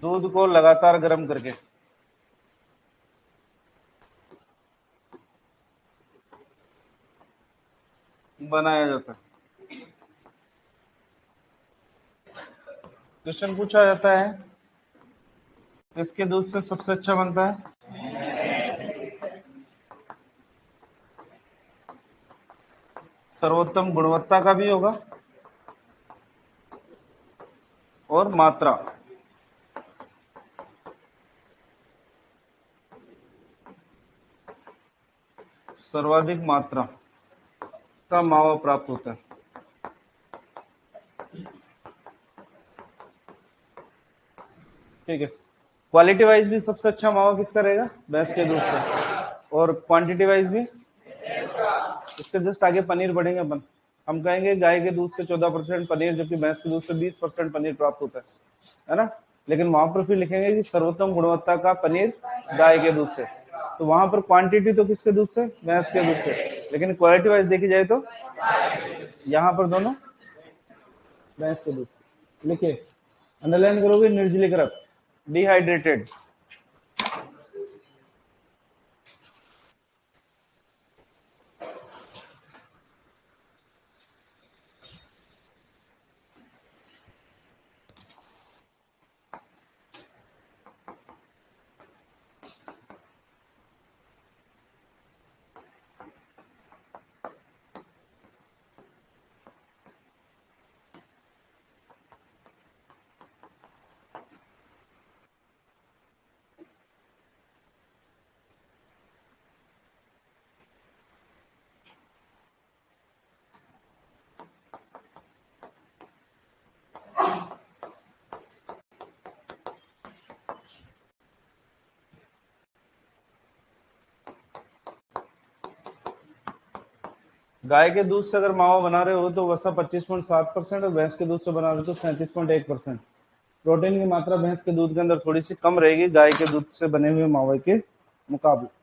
Speaker 1: दूध को लगातार गर्म करके बनाया जाता है। क्वेश्चन पूछा जाता है किसके दूध से सबसे अच्छा बनता है? सर्वोत्तम गुणवत्ता का भी होगा और मात्रा। सर्वाधिक मात्रा का मावा प्राप्त होता है। ठीक है। क्वालिटी वाइज भी सबसे अच्छा मावा किसका रहेगा? भैंस के दूध से। और क्वांटिटी वाइज भी इसके जस्ट आगे पनीर बढ़ेंगे अपन, हम कहेंगे गाय के दूध से 14% पनीर, जबकि भैंस के दूध से 20% पनीर प्राप्त होता है ना। लेकिन वहां पर फिर लिखेंगे कि सर्वोत्तम गुणवत्ता का पनीर गाय के दूध से। तो वहां पर क्वांटिटी तो किसके दूध से? भैंस के दूध से। लेकिन क्वालिटी वाइज देखी जाए तो यहाँ पर दोनों भैंस के दूध से। लिखिए, अंडरलाइन करोगे निर्जलीकृत, डिहाइड्रेटेड। गाय के दूध से अगर मावा बना रहे हो तो वसा 25.7% और भैंस के दूध से बना रहे हो तो 37.1%। प्रोटीन की मात्रा भैंस के दूध के अंदर थोड़ी सी कम रहेगी गाय के दूध से बने हुए मावे के मुकाबले।